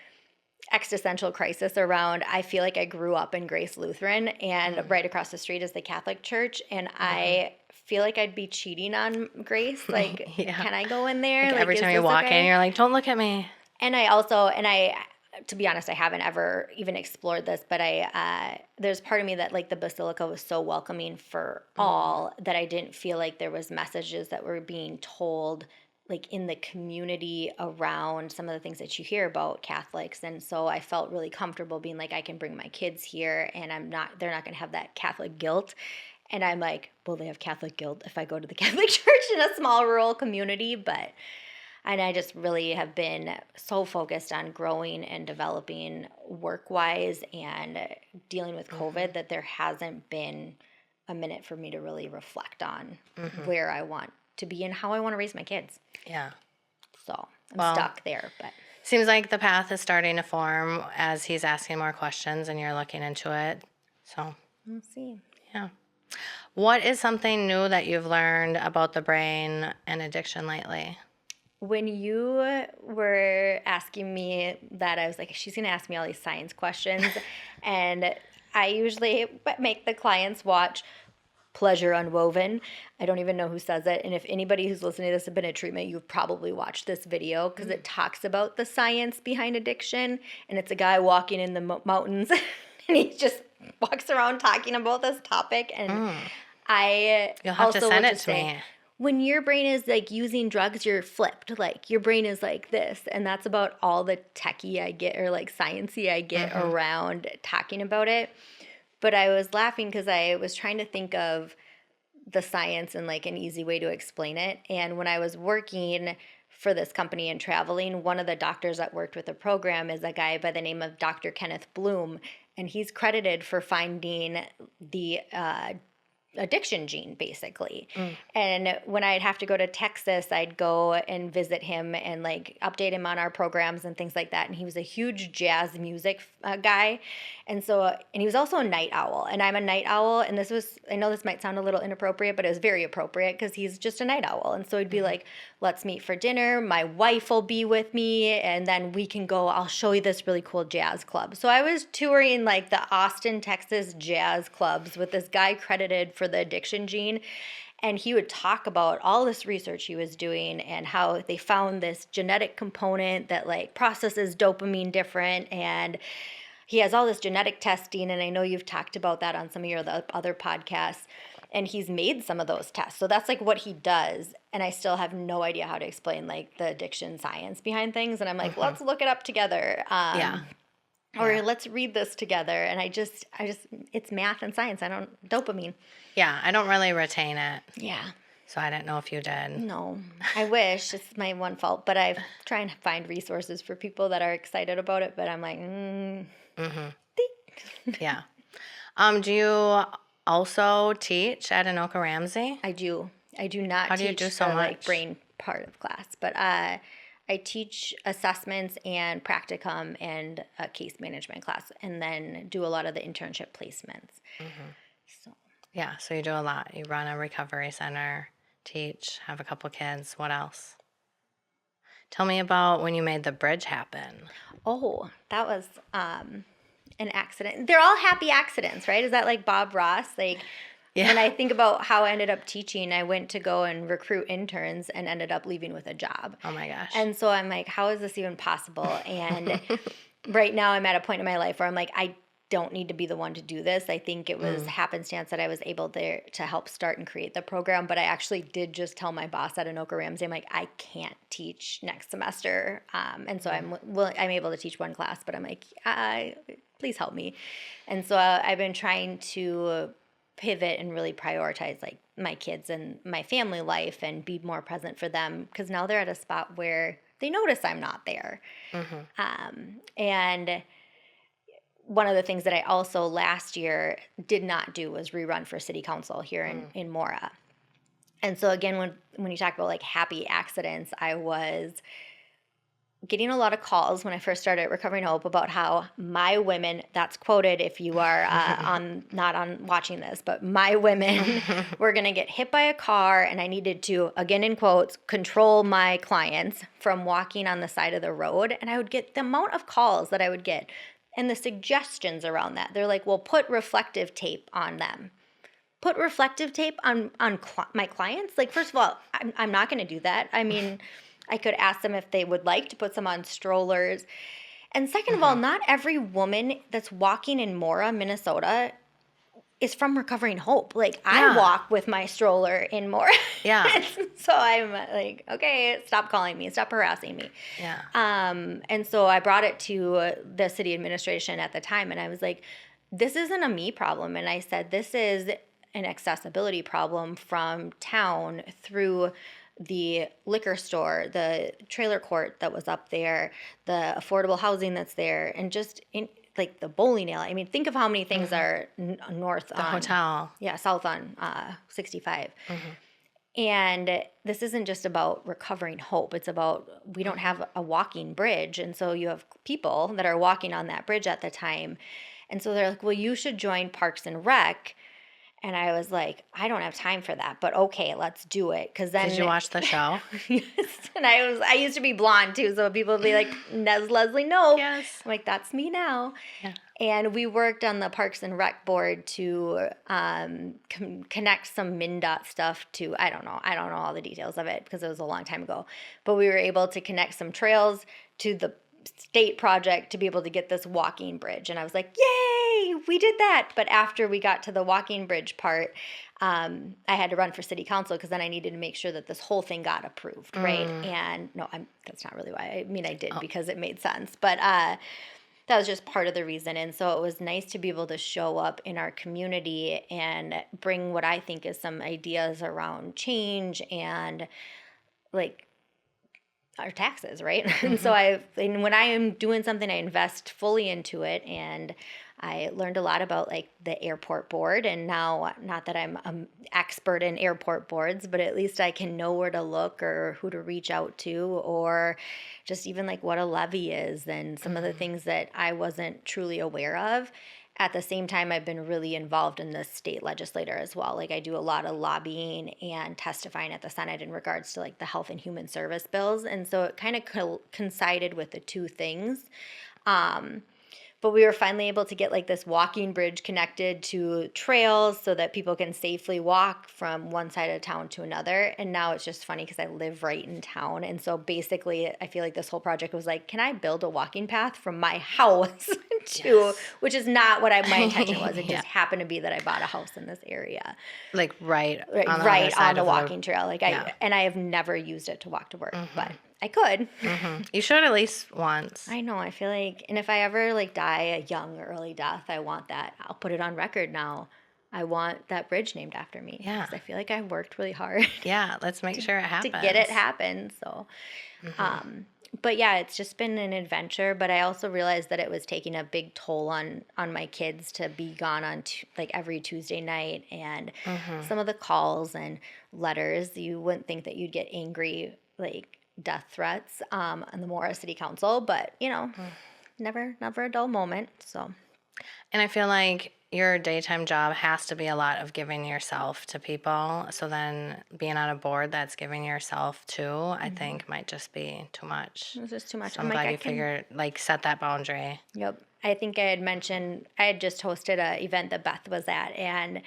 existential crisis around, I feel like I grew up in Grace Lutheran, and right across the street is the Catholic Church, and I feel like I'd be cheating on Grace. Like, can I go in there? like every time you walk in, you're like, don't look at me. And to be honest, I haven't ever even explored this, but there's part of me that like the Basilica was so welcoming for all that I didn't feel like there was messages that were being told like in the community around some of the things that you hear about Catholics. And so I felt really comfortable being like, I can bring my kids here, and they're not going to have that Catholic guilt. And I'm like, will they have Catholic guilt if I go to the Catholic church in a small rural community? And I just really have been so focused on growing and developing work-wise and dealing with COVID that there hasn't been a minute for me to really reflect on where I want to be and how I want to raise my kids. Yeah. So I'm stuck there, but seems like the path is starting to form as he's asking more questions and you're looking into it. So we'll see. Yeah. What is something new that you've learned about the brain and addiction lately? When you were asking me that, I was like, she's going to ask me all these science questions. And I usually make the clients watch Pleasure Unwoven. I don't even know who says it. And if anybody who's listening to this has been in treatment, you've probably watched this video because it talks about the science behind addiction. And it's a guy walking in the mountains and he just walks around talking about this topic. And You'll have to send it to me. When your brain is like using drugs, you're flipped. Like your brain is like this. And that's about all the techie I get, or like sciencey I get around talking about it. But I was laughing because I was trying to think of the science and like an easy way to explain it. And when I was working for this company and traveling, one of the doctors that worked with the program is a guy by the name of Dr. Kenneth Bloom. And he's credited for finding the addiction gene, basically. And when I'd have to go to Texas, I'd go and visit him and like update him on our programs and things like that. And he was a huge jazz music guy. And so, and he was also a night owl, and I'm a night owl. And I know this might sound a little inappropriate, but it was very appropriate because he's just a night owl. And so he'd be like, let's meet for dinner. My wife will be with me. And then we can go, I'll show you this really cool jazz club. So I was touring like the Austin, Texas jazz clubs with this guy credited for the addiction gene. And he would talk about all this research he was doing and how they found this genetic component that like processes dopamine different. And he has all this genetic testing, and I know you've talked about that on some of your other podcasts, and he's made some of those tests. So that's like what he does, and I still have no idea how to explain like the addiction science behind things, and I'm like, let's look it up together. Or let's read this together. And I just, it's math and science. Dopamine. Yeah, I don't really retain it. Yeah. So I didn't know if you did. No, I wish. It's my one fault. But I try and find resources for people that are excited about it. But I'm like, Yeah. Do you also teach at Anoka Ramsey? I do. I do not How do you teach do so the much? brain part of class. But I teach assessments and practicum and a case management class, and then do a lot of the internship placements. So. Yeah, so you do a lot. You run a recovery center, teach, have a couple kids. What else? Tell me about when you made the bridge happen. Oh, that was an accident. They're all happy accidents, right? Is that like Bob Ross? Like, when I think about how I ended up teaching, I went to go and recruit interns and ended up leaving with a job. Oh my gosh. And so I'm like, how is this even possible? And right now I'm at a point in my life where I'm like, I don't need to be the one to do this. I think it was happenstance that I was able to help start and create the program. But I actually did just tell my boss at Anoka Ramsey, I'm like, I can't teach next semester. And so I'm able to teach one class, but I'm like, please help me. And so I've been trying to pivot and really prioritize like my kids and my family life and be more present for them, because now they're at a spot where they notice I'm not there. And one of the things that I also last year did not do was rerun for city council here in Mora. And so again, when you talk about like happy accidents, I was getting a lot of calls when I first started Recovering Hope about how my women, that's quoted if you are not on watching this, but my women were going to get hit by a car, and I needed to, again in quotes, control my clients from walking on the side of the road. And I would get the amount of calls that I would get and the suggestions around that. They're like, well, put reflective tape on them. Put reflective tape on my clients? Like, first of all, I'm not going to do that. I mean, I could ask them if they would like to put some on strollers. And second of all, not every woman that's walking in Mora, Minnesota is from Recovering Hope. Like, I walk with my stroller in Mora. Yeah. So I'm like, okay, stop calling me. Stop harassing me. Yeah. And so I brought it to the city administration at the time, and I was like, this isn't a me problem. And I said, this is an accessibility problem from town through the liquor store, the trailer court that was up there, the affordable housing that's there, and just in like the bowling alley. I mean, think of how many things are north The hotel. Yeah, south on 65. And this isn't just about Recovering Hope. It's about, we don't have a walking bridge. And so you have people that are walking on that bridge at the time. And so they're like, well, you should join Parks and Rec. And I was like, I don't have time for that, but okay, let's do it. Because then, did you watch the show? Yes. And I used to be blonde too, so people would be like, "Does Leslie know?" Yes. I'm like, that's me now. Yeah. And we worked on the Parks and Rec board to connect some MnDOT stuff to, I don't know all the details of it because it was a long time ago, but we were able to connect some trails to the state project to be able to get this walking bridge. And I was like, yay, we did that. But after we got to the walking bridge part, I had to run for city council because then I needed to make sure that this whole thing got approved, right? And no, that's not really why. I mean, I did because it made sense. But that was just part of the reason. And so it was nice to be able to show up in our community and bring what I think is some ideas around change and like our taxes, right? And so when I am doing something, I invest fully into it. And I learned a lot about like the airport board. And now, not that I'm an expert in airport boards, but at least I can know where to look or who to reach out to, or just even like what a levy is and some of the things that I wasn't truly aware of. At the same time, I've been really involved in the state legislature as well. Like I do a lot of lobbying and testifying at the Senate in regards to like the health and human service bills. And so it kind of coincided with the two things. But we were finally able to get like this walking bridge connected to trails so that people can safely walk from one side of town to another. And now it's just funny because I live right in town. And so basically I feel like this whole project was like, can I build a walking path from my house to, which is not what my intention was. It just happened to be that I bought a house in this area. Like right on the walking trail. Like and I have never used it to walk to work, but I could. You should at least once. I know. I feel like, and if I ever like die a young early death, I want that. I'll put it on record now. I want that bridge named after me. Yeah. Because I feel like I worked really hard. Yeah. Let's make sure it happens. To get it happen. So, but yeah, it's just been an adventure. But I also realized that it was taking a big toll on my kids to be gone on like every Tuesday night, and some of the calls and letters. You wouldn't think that you'd get angry like death threats on the Mora City Council, but you know, never a dull moment. So, and I feel like your daytime job has to be a lot of giving yourself to people. So then being on a board that's giving yourself to, I think might just be too much. It's just too much. So I'm glad you figured, like, set that boundary. Yep. I think I had mentioned, I had just hosted an event that Beth was at, and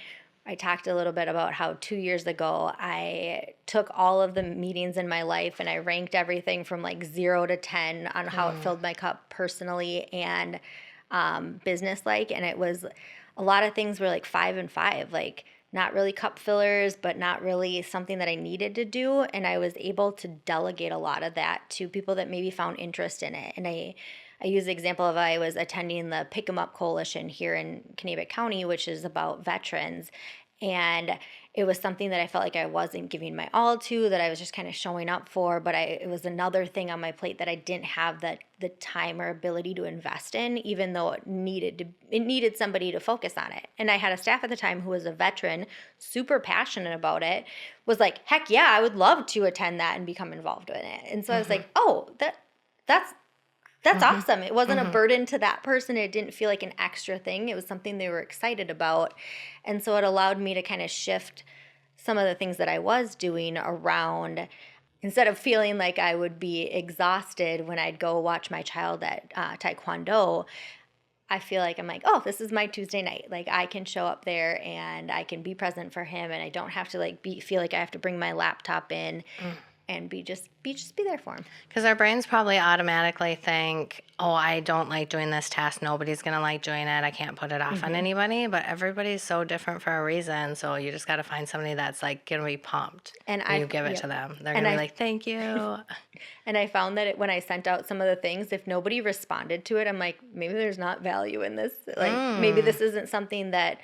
I talked a little bit about how 2 years ago I took all of the meetings in my life and I ranked everything from like 0 to 10 on how it filled my cup personally and business-like. And it was, a lot of things were like 5 and 5, like not really cup fillers, but not really something that I needed to do. And I was able to delegate a lot of that to people that maybe found interest in it. And I use the example of I was attending the Pick 'em Up Coalition here in Kanabec County, which is about veterans. And it was something that I felt like I wasn't giving my all to, that I was just kind of showing up for, but it was another thing on my plate that I didn't have the time or ability to invest in, even though it needed somebody to focus on it. And I had a staff at the time who was a veteran, super passionate about it, was like, heck yeah, I would love to attend that and become involved in it. And so I was like, oh, that's awesome. It wasn't a burden to that person. It didn't feel like an extra thing. It was something they were excited about. And so it allowed me to kind of shift some of the things that I was doing around. Instead of feeling like I would be exhausted when I'd go watch my child at Taekwondo, I feel like I'm like, oh, this is my Tuesday night. Like I can show up there and I can be present for him, and I don't have to feel like I have to bring my laptop in. And be there for him. Because our brains probably automatically think, oh, I don't like doing this task. Nobody's going to like doing it. I can't put it off on anybody. But everybody's so different for a reason. So you just got to find somebody that's like going to be pumped. And you give it to them. They're going to be like, thank you. And I found that when I sent out some of the things, if nobody responded to it, I'm like, maybe there's not value in this. Like maybe this isn't something that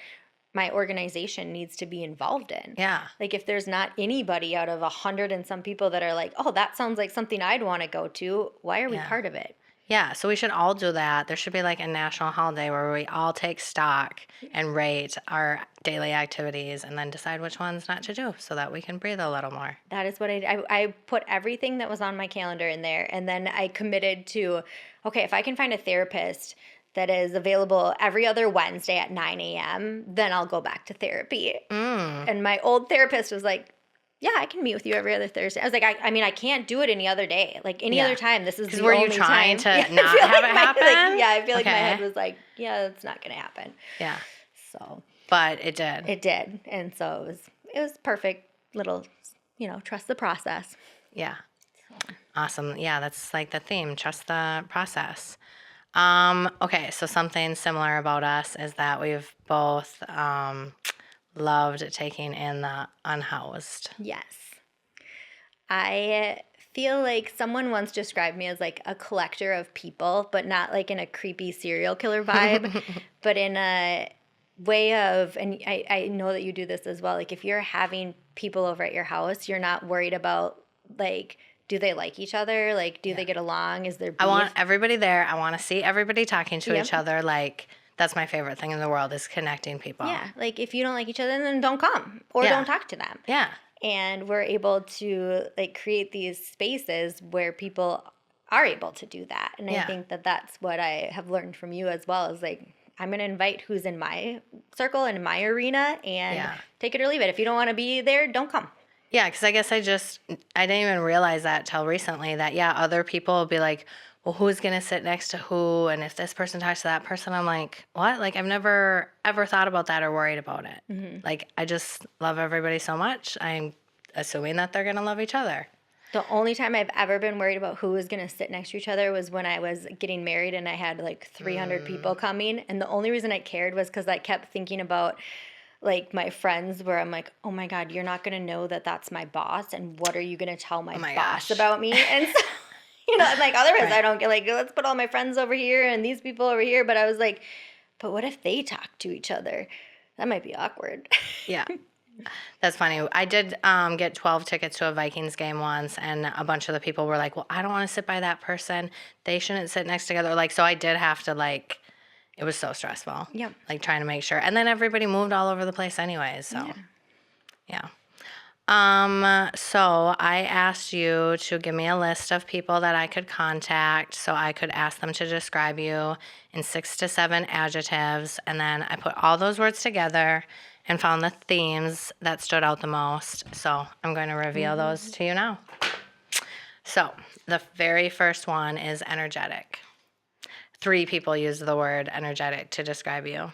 my organization needs to be involved in. Yeah. Like if there's not anybody out of 100 and some people that are like, oh, that sounds like something I'd want to go to, why are we part of it? Yeah, so we should all do that. There should be like a national holiday where we all take stock and rate our daily activities and then decide which ones not to do so that we can breathe a little more. That is what I put everything that was on my calendar in there, and then I committed to, okay, if I can find a therapist that is available every other Wednesday at 9 a.m., then I'll go back to therapy. And my old therapist was like, yeah, I can meet with you every other Thursday. I was like, I can't do it any other day. Like any other time, this is the only time. Were you trying to not have it happen? I feel like my head was like, yeah, that's not going to happen. Yeah. So. But it did. It did. And so it was perfect little, trust the process. Yeah. Awesome. Yeah, that's like the theme, trust the process. Okay, so something similar about us is that we've both loved taking in the unhoused. Yes. I feel like someone once described me as like a collector of people, but not like in a creepy serial killer vibe, but in a way of, and I know that you do this as well, like if you're having people over at your house, you're not worried about like, do they like each other? Like, do they get along? Is there beef? I want everybody there. I want to see everybody talking to each other. Like, that's my favorite thing in the world is connecting people. Yeah. Like, if you don't like each other, then don't come or don't talk to them. Yeah. And we're able to, like, create these spaces where people are able to do that. And I think that that's what I have learned from you as well is, like, I'm going to invite who's in my circle and my arena and take it or leave it. If you don't want to be there, don't come. Yeah, because I guess I didn't even realize that till recently that, other people will be like, well, who's going to sit next to who? And if this person talks to that person, I'm like, what? Like, I've never ever thought about that or worried about it. Like, I just love everybody so much. I'm assuming that they're going to love each other. The only time I've ever been worried about who was going to sit next to each other was when I was getting married and I had like 300 people coming. And the only reason I cared was because I kept thinking about like my friends where I'm like, oh my God, you're not going to know that that's my boss. And what are you going to tell my boss about me? And so, I'm like, otherwise I don't get like, let's put all my friends over here and these people over here. But I was like, but what if they talk to each other? That might be awkward. Yeah. That's funny. I did get 12 tickets to a Vikings game once, and a bunch of the people were like, well, I don't want to sit by that person. They shouldn't sit next together. Like, so I did have to like, it was so stressful. Yeah. Like trying to make sure. And then everybody moved all over the place anyways. So, yeah. So I asked you to give me a list of people that I could contact so I could ask them to describe you in 6 to 7 adjectives. And then I put all those words together and found the themes that stood out the most. So I'm going to reveal those to you now. So the very first one is energetic. 3 people use the word energetic to describe you.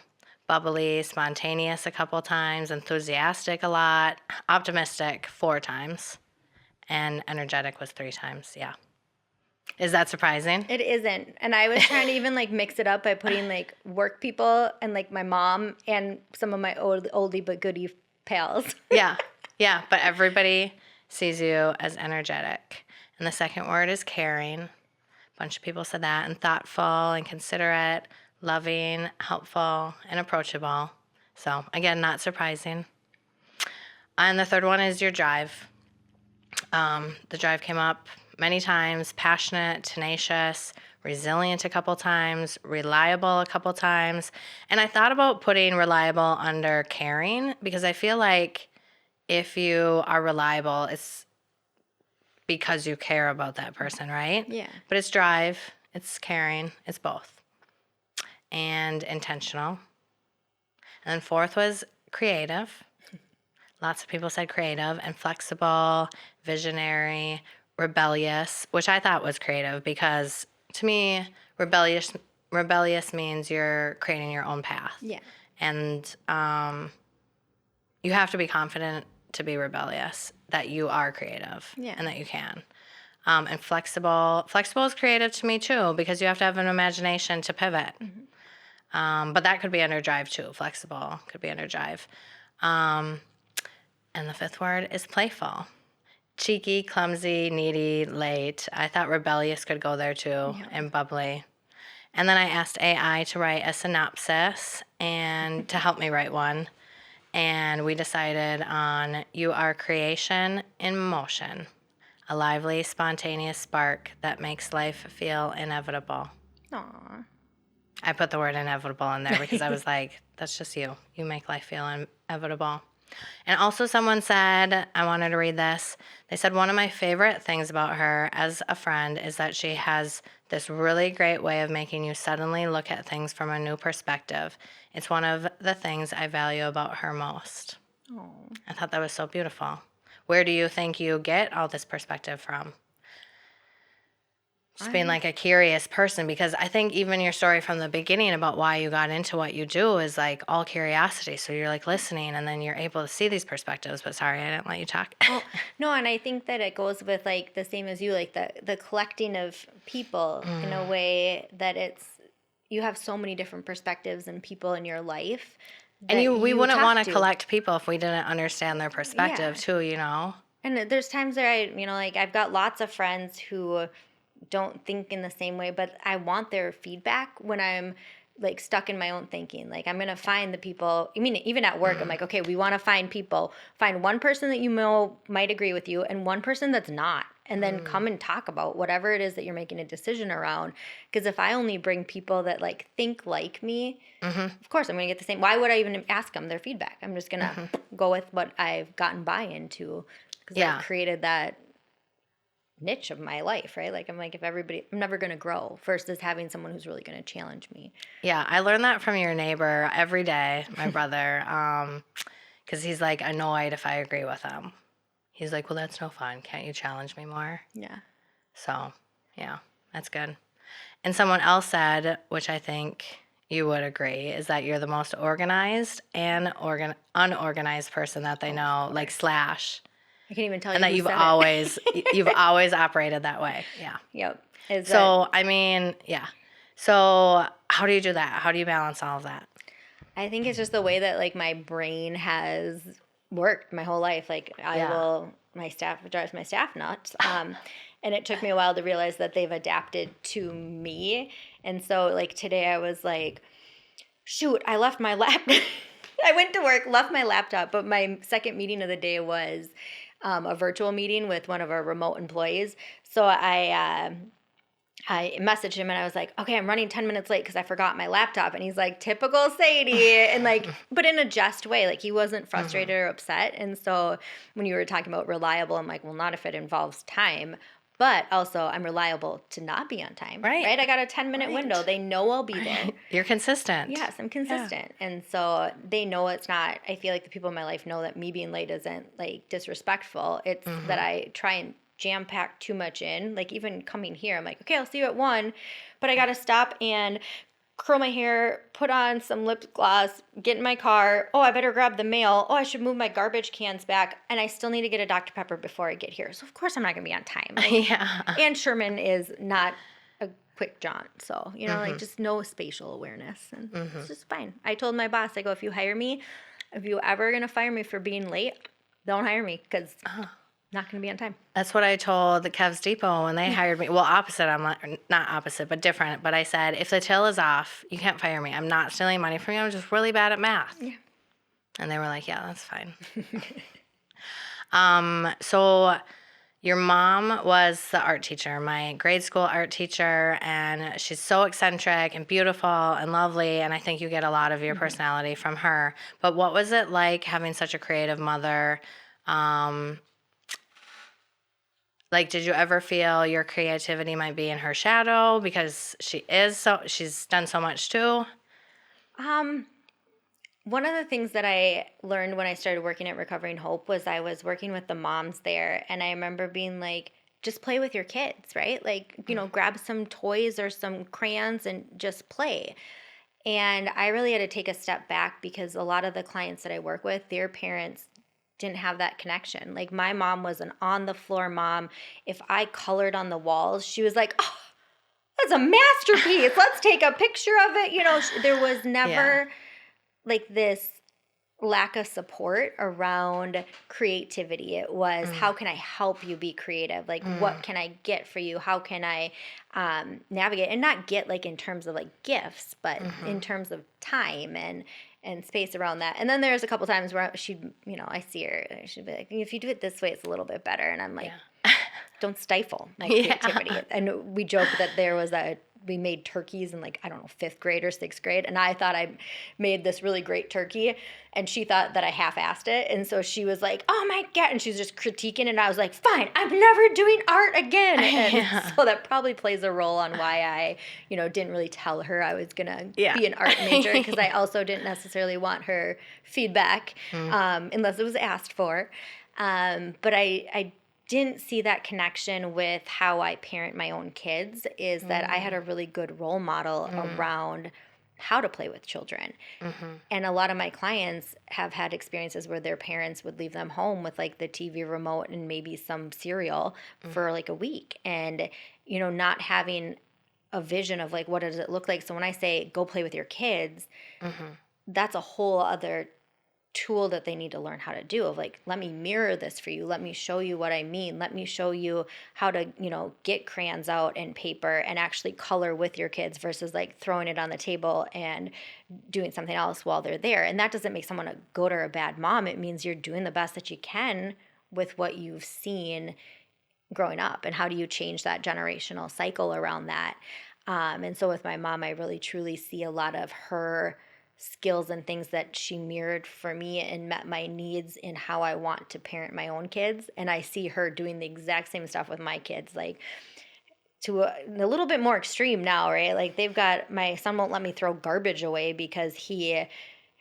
Bubbly, spontaneous a couple times, enthusiastic a lot, optimistic 4 times, and energetic was 3 times, yeah. Is that surprising? It isn't. And I was trying to even like mix it up by putting like work people and like my mom and some of my oldie but goodie pals. Yeah, but everybody sees you as energetic. And the second word is caring. bunch of people said that. And thoughtful and considerate, loving, helpful, and approachable. So, again, not surprising. And the third one is your drive. The drive came up many times. Passionate, tenacious, resilient a couple times, reliable a couple times. And I thought about putting reliable under caring, because I feel like if you are reliable, it's because you care about that person, right? Yeah. But it's drive, it's caring, it's both. And intentional. And then fourth was creative. Lots of people said creative and flexible, visionary, rebellious, which I thought was creative because to me, rebellious means you're creating your own path. Yeah. And you have to be confident to be rebellious, that you are creative and that you can. And flexible is creative to me too, because you have to have an imagination to pivot. But that could be under drive too. Flexible could be under drive. And the fifth word is playful. Cheeky, clumsy, needy, late. I thought rebellious could go there too, and bubbly. And then I asked AI to write a synopsis and to help me write one. And we decided on you are creation in motion, a lively, spontaneous spark that makes life feel inevitable. Aw. I put the word inevitable in there because I was like, that's just you. You make life feel inevitable. And also someone said, I wanted to read this. They said, one of my favorite things about her as a friend is that she has this really great way of making you suddenly look at things from a new perspective. It's one of the things I value about her most. Oh. I thought that was so beautiful. Where do you think you get all this perspective from? Just being like a curious person, because I think even your story from the beginning about why you got into what you do is like all curiosity. So you're like listening and then you're able to see these perspectives. But sorry, I didn't let you talk. Well, no, and I think that it goes with like the same as you, like the collecting of people in a way that you have so many different perspectives and people in your life. And we wouldn't want to collect people if we didn't understand their perspective too, you know? And there's times where like I've got lots of friends who don't think in the same way, but I want their feedback when I'm like stuck in my own thinking. Like I'm going to find the people, I mean, even at work, I'm like, okay, we want to find one person that you know might agree with you and one person that's not. And then come and talk about whatever it is that you're making a decision around. Because if I only bring people that like think like me, of course I'm going to get the same. Why would I even ask them their feedback? I'm just going to go with what I've gotten buy-in to, because I've created that niche of my life, right? Like I'm never going to grow versus having someone who's really going to challenge me. Yeah, I learned that from your neighbor every day, my brother, because he's like annoyed if I agree with him. He's like, well, that's no fun. Can't you challenge me more? Yeah. So, yeah, that's good. And someone else said, which I think you would agree, is that you're the most organized and unorganized person that they know, like Slash. I can't even tell you. And that you've always operated that way. Yeah. Yep. I mean, yeah. So how do you do that? How do you balance all of that? I think it's just the way that like my brain has worked my whole life. Like my staff drives my staff nuts. And it took me a while to realize that they've adapted to me. And so like today I was like, shoot, I left my laptop. I went to work, left my laptop, but my second meeting of the day was a virtual meeting with one of our remote employees. So I messaged him and I was like, okay, I'm running 10 minutes late because I forgot my laptop. And he's like, typical Sadie. And like, but in a just way, like he wasn't frustrated or upset. And so when you were talking about reliable, I'm like, well, not if it involves time. But also, I'm reliable to not be on time. Right? I got a 10-minute window. They know I'll be there. You're consistent. Yes, I'm consistent. Yeah. And so they know it's not, I feel like the people in my life know that me being late isn't like disrespectful. It's that I try and jam pack too much in. Like even coming here, I'm like, okay, I'll see you at 1. But I got to stop and curl my hair, put on some lip gloss, get in my car. Oh, I better grab the mail. Oh, I should move my garbage cans back. And I still need to get a Dr. Pepper before I get here. So, of course, I'm not going to be on time. Like, and Sherman is not a quick jaunt. So, like just no spatial awareness. And it's just fine. I told my boss, I go, if you ever going to fire me for being late, don't hire me because Not going to be on time. That's what I told the Kev's Depot when they hired me. Well, opposite. I'm not opposite, but different. But I said, if the till is off, you can't fire me. I'm not stealing money from you. I'm just really bad at math. Yeah. And they were like, yeah, that's fine. So your mom was the art teacher, my grade school art teacher, and she's so eccentric and beautiful and lovely, and I think you get a lot of your personality from her. But what was it like having such a creative mother? Like, did you ever feel your creativity might be in her shadow because she's done so much too? One of the things that I learned when I started working at Recovering Hope was I was working with the moms there, and I remember being like, just play with your kids, right? Like, grab some toys or some crayons and just play. And I really had to take a step back because a lot of the clients that I work with, their parents didn't have that connection. Like, my mom was an on-the-floor mom. If I colored on the walls, she was like, oh, that's a masterpiece. Let's take a picture of it. There was never like this lack of support around creativity. It was, how can I help you be creative? Like, what can I get for you? How can I navigate? And not get like in terms of like gifts, but in terms of time and space around that. And then there's a couple times where she'd, I see her, she'd be like, if you do it this way, it's a little bit better. And I'm like, don't stifle my creativity. And we joke that we made turkeys in like, I don't know, 5th grade or 6th grade. And I thought I made this really great turkey. And she thought that I half-assed it. And so she was like, oh my God. And she was just critiquing. And I was like, fine, I'm never doing art again. And so that probably plays a role on why I, didn't really tell her I was going to be an art major. Because I also didn't necessarily want her feedback unless it was asked for. But I didn't see that connection with how I parent my own kids is that I had a really good role model around how to play with children. And a lot of my clients have had experiences where their parents would leave them home with like the TV remote and maybe some cereal for like a week and, not having a vision of like, what does it look like? So when I say go play with your kids, that's a whole other tool that they need to learn how to do of like, let me mirror this for you. Let me show you what I mean. Let me show you how to, get crayons out and paper and actually color with your kids versus like throwing it on the table and doing something else while they're there. And that doesn't make someone a good or a bad mom. It means you're doing the best that you can with what you've seen growing up. And how do you change that generational cycle around that? And so with my mom, I really truly see a lot of her skills and things that she mirrored for me and met my needs in how I want to parent my own kids. And I see her doing the exact same stuff with my kids, like to a little bit more extreme now, right? Like my son won't let me throw garbage away because he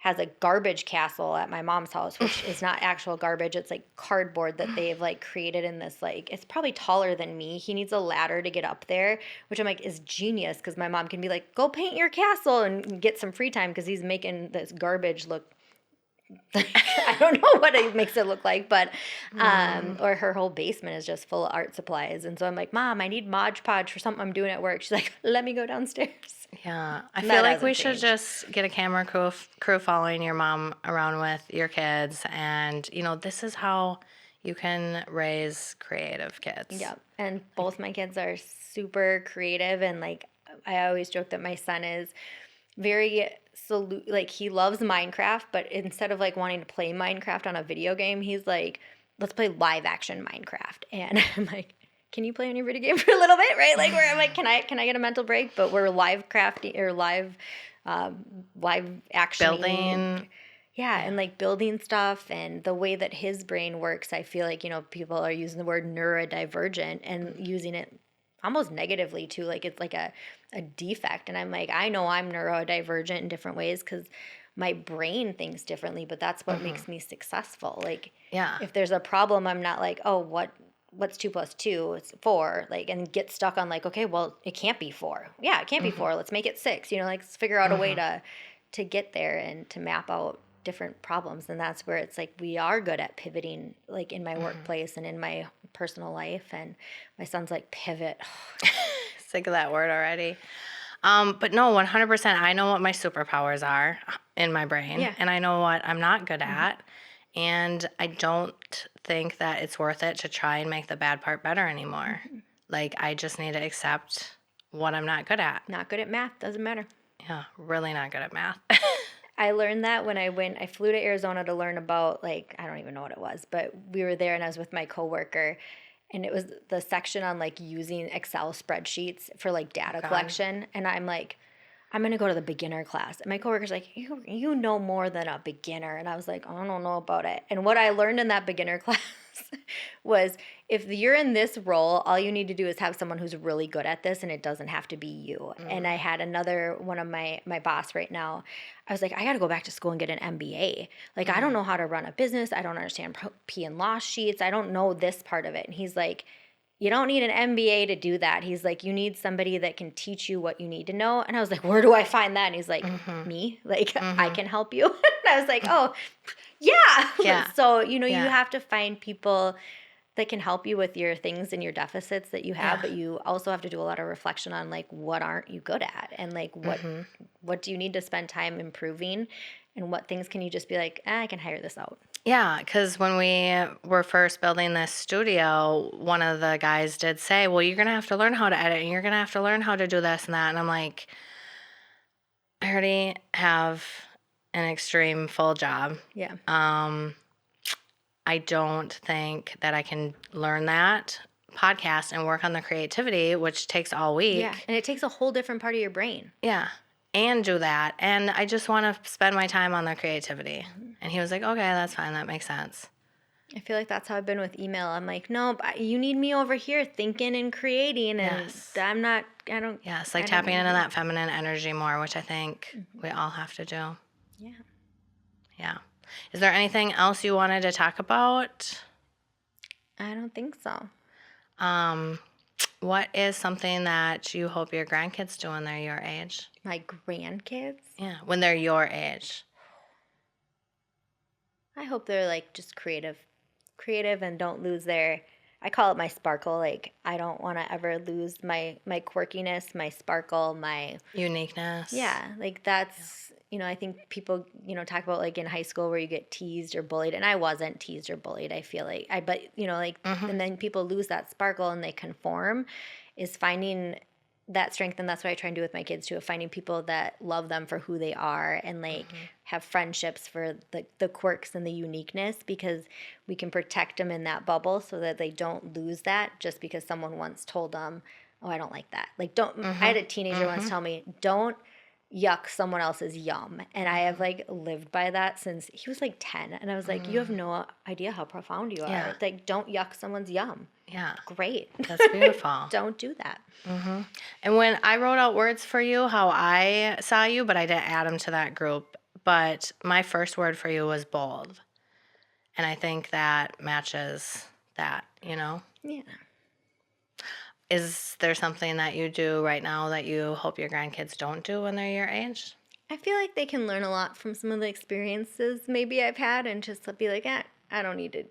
has a garbage castle at my mom's house, which is not actual garbage. It's like cardboard that they've like created in this, like, it's probably taller than me. He needs a ladder to get up there, which I'm like, is genius. Cause my mom can be like, go paint your castle and get some free time. Cause he's making this garbage look I don't know what it makes it look like, but or her whole basement is just full of art supplies. And so I'm like, Mom, I need Mod Podge for something I'm doing at work. She's like, let me go downstairs. Yeah. I feel like we should just get a camera crew following your mom around with your kids. And, this is how you can raise creative kids. Yeah. And both my kids are super creative. And like, I always joke that my son is very like he loves Minecraft, but instead of like wanting to play Minecraft on a video game, he's like, let's play live action Minecraft. And I'm like, can you play on your video game for a little bit, right? Like where I'm like, can I get a mental break? But we're live crafting or live action building. Yeah, and like building stuff and the way that his brain works, I feel like, people are using the word neurodivergent and using it almost negatively too, like it's like a defect. And I'm like, I know I'm neurodivergent in different ways because my brain thinks differently, but that's what makes me successful. Like, if there's a problem, I'm not like, oh, what's 2 + 2? It's 4. Like, and get stuck on like, okay, well, it can't be 4. Yeah, it can't be 4. Let's make it 6. Like, let's figure out a way to get there and to map out different problems. And that's where it's like we are good at pivoting, like in my workplace and in my personal life. And my son's like, pivot. Sick of that word already. But no, 100%. I know what my superpowers are in my brain, and I know what I'm not good at. And I don't think that it's worth it to try and make the bad part better anymore. Like, I just need to accept what I'm not good at. Not good at math, doesn't matter. Yeah, really not good at math. I learned that when I flew to Arizona to learn about, like, I don't even know what it was, but we were there and I was with my coworker, and it was the section on, like, using Excel spreadsheets for, like, data collection. And I'm like, I'm going to go to the beginner class. And my coworker's like, you know more than a beginner. And I was like, I don't know about it. And what I learned in that beginner class was, if you're in this role, all you need to do is have someone who's really good at this, and it doesn't have to be you. And I had another one of my boss right now. I was like, I got to go back to school and get an MBA. Like, I don't know how to run a business. I don't understand P and loss sheets. I don't know this part of it. And he's like, you don't need an MBA to do that. He's like, you need somebody that can teach you what you need to know. And I was like, where do I find that? And he's like, me? Like, I can help you. And I was like, oh, yeah. So, you have to find people that can help you with your things and your deficits that you have, but you also have to do a lot of reflection on, like, what aren't you good at? And, like, what do you need to spend time improving? And what things can you just be like, I can hire this out? Yeah, because when we were first building this studio, one of the guys did say, well, you're going to have to learn how to edit, and you're going to have to learn how to do this and that. And I'm like, I already have an extreme full job. Yeah. I don't think that I can learn that podcast and work on the creativity, which takes all week. Yeah, and it takes a whole different part of your brain. Yeah. And do that. And I just want to spend my time on the creativity. And he was like, okay, that's fine. That makes sense. I feel like that's how I've been with email. I'm like, no, you need me over here thinking and creating. And Yes, like tapping into that feminine energy more, which I think we all have to do. Yeah. Yeah. Is there anything else you wanted to talk about? I don't think so. What is something that you hope your grandkids do when they're your age? My grandkids? Yeah, when they're your age. I hope they're, like, just creative and don't lose I call it my sparkle. Like, I don't want to ever lose my quirkiness, my sparkle, my uniqueness. Yeah, like, that's, I think people, talk about, like, in high school where you get teased or bullied, and I wasn't teased or bullied, I feel like. And then people lose that sparkle and they conform, is finding that strength. And that's what I try and do with my kids too, of finding people that love them for who they are, and, like, have friendships for the quirks and the uniqueness, because we can protect them in that bubble so that they don't lose that just because someone once told them, oh, I don't like that. Like, I had a teenager once tell me, don't yuck someone else's yum. And I have, like, lived by that since he was, like, 10. And I was like, you have no idea how profound you are. Yeah. Like, don't yuck someone's yum. Yeah. Great. That's beautiful. Don't do that. And when I wrote out words for you, how I saw you, but I didn't add them to that group. But my first word for you was bold. And I think that matches that, Yeah. Is there something that you do right now that you hope your grandkids don't do when they're your age? I feel like they can learn a lot from some of the experiences maybe I've had, and just be like, I don't need to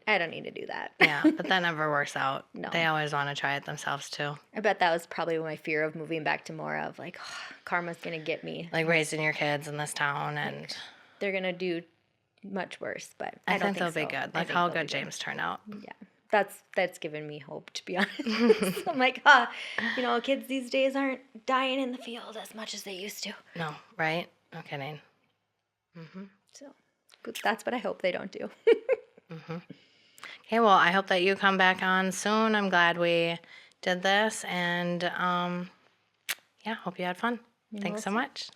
do that. Yeah, but that never works out. No. They always want to try it themselves too. I bet that was probably my fear of moving back to more of, like, oh, karma's going to get me. Like raising your kids in this town, and they're going to do much worse, but I don't think they'll so. be good. Like how good James turned out. Yeah. That's given me hope, to be honest. I'm like, kids these days aren't dying in the field as much as they used to. No, right? No kidding. So that's what I hope they don't do. Okay, well, I hope that you come back on soon. I'm glad we did this, and hope you had fun. Thanks so much.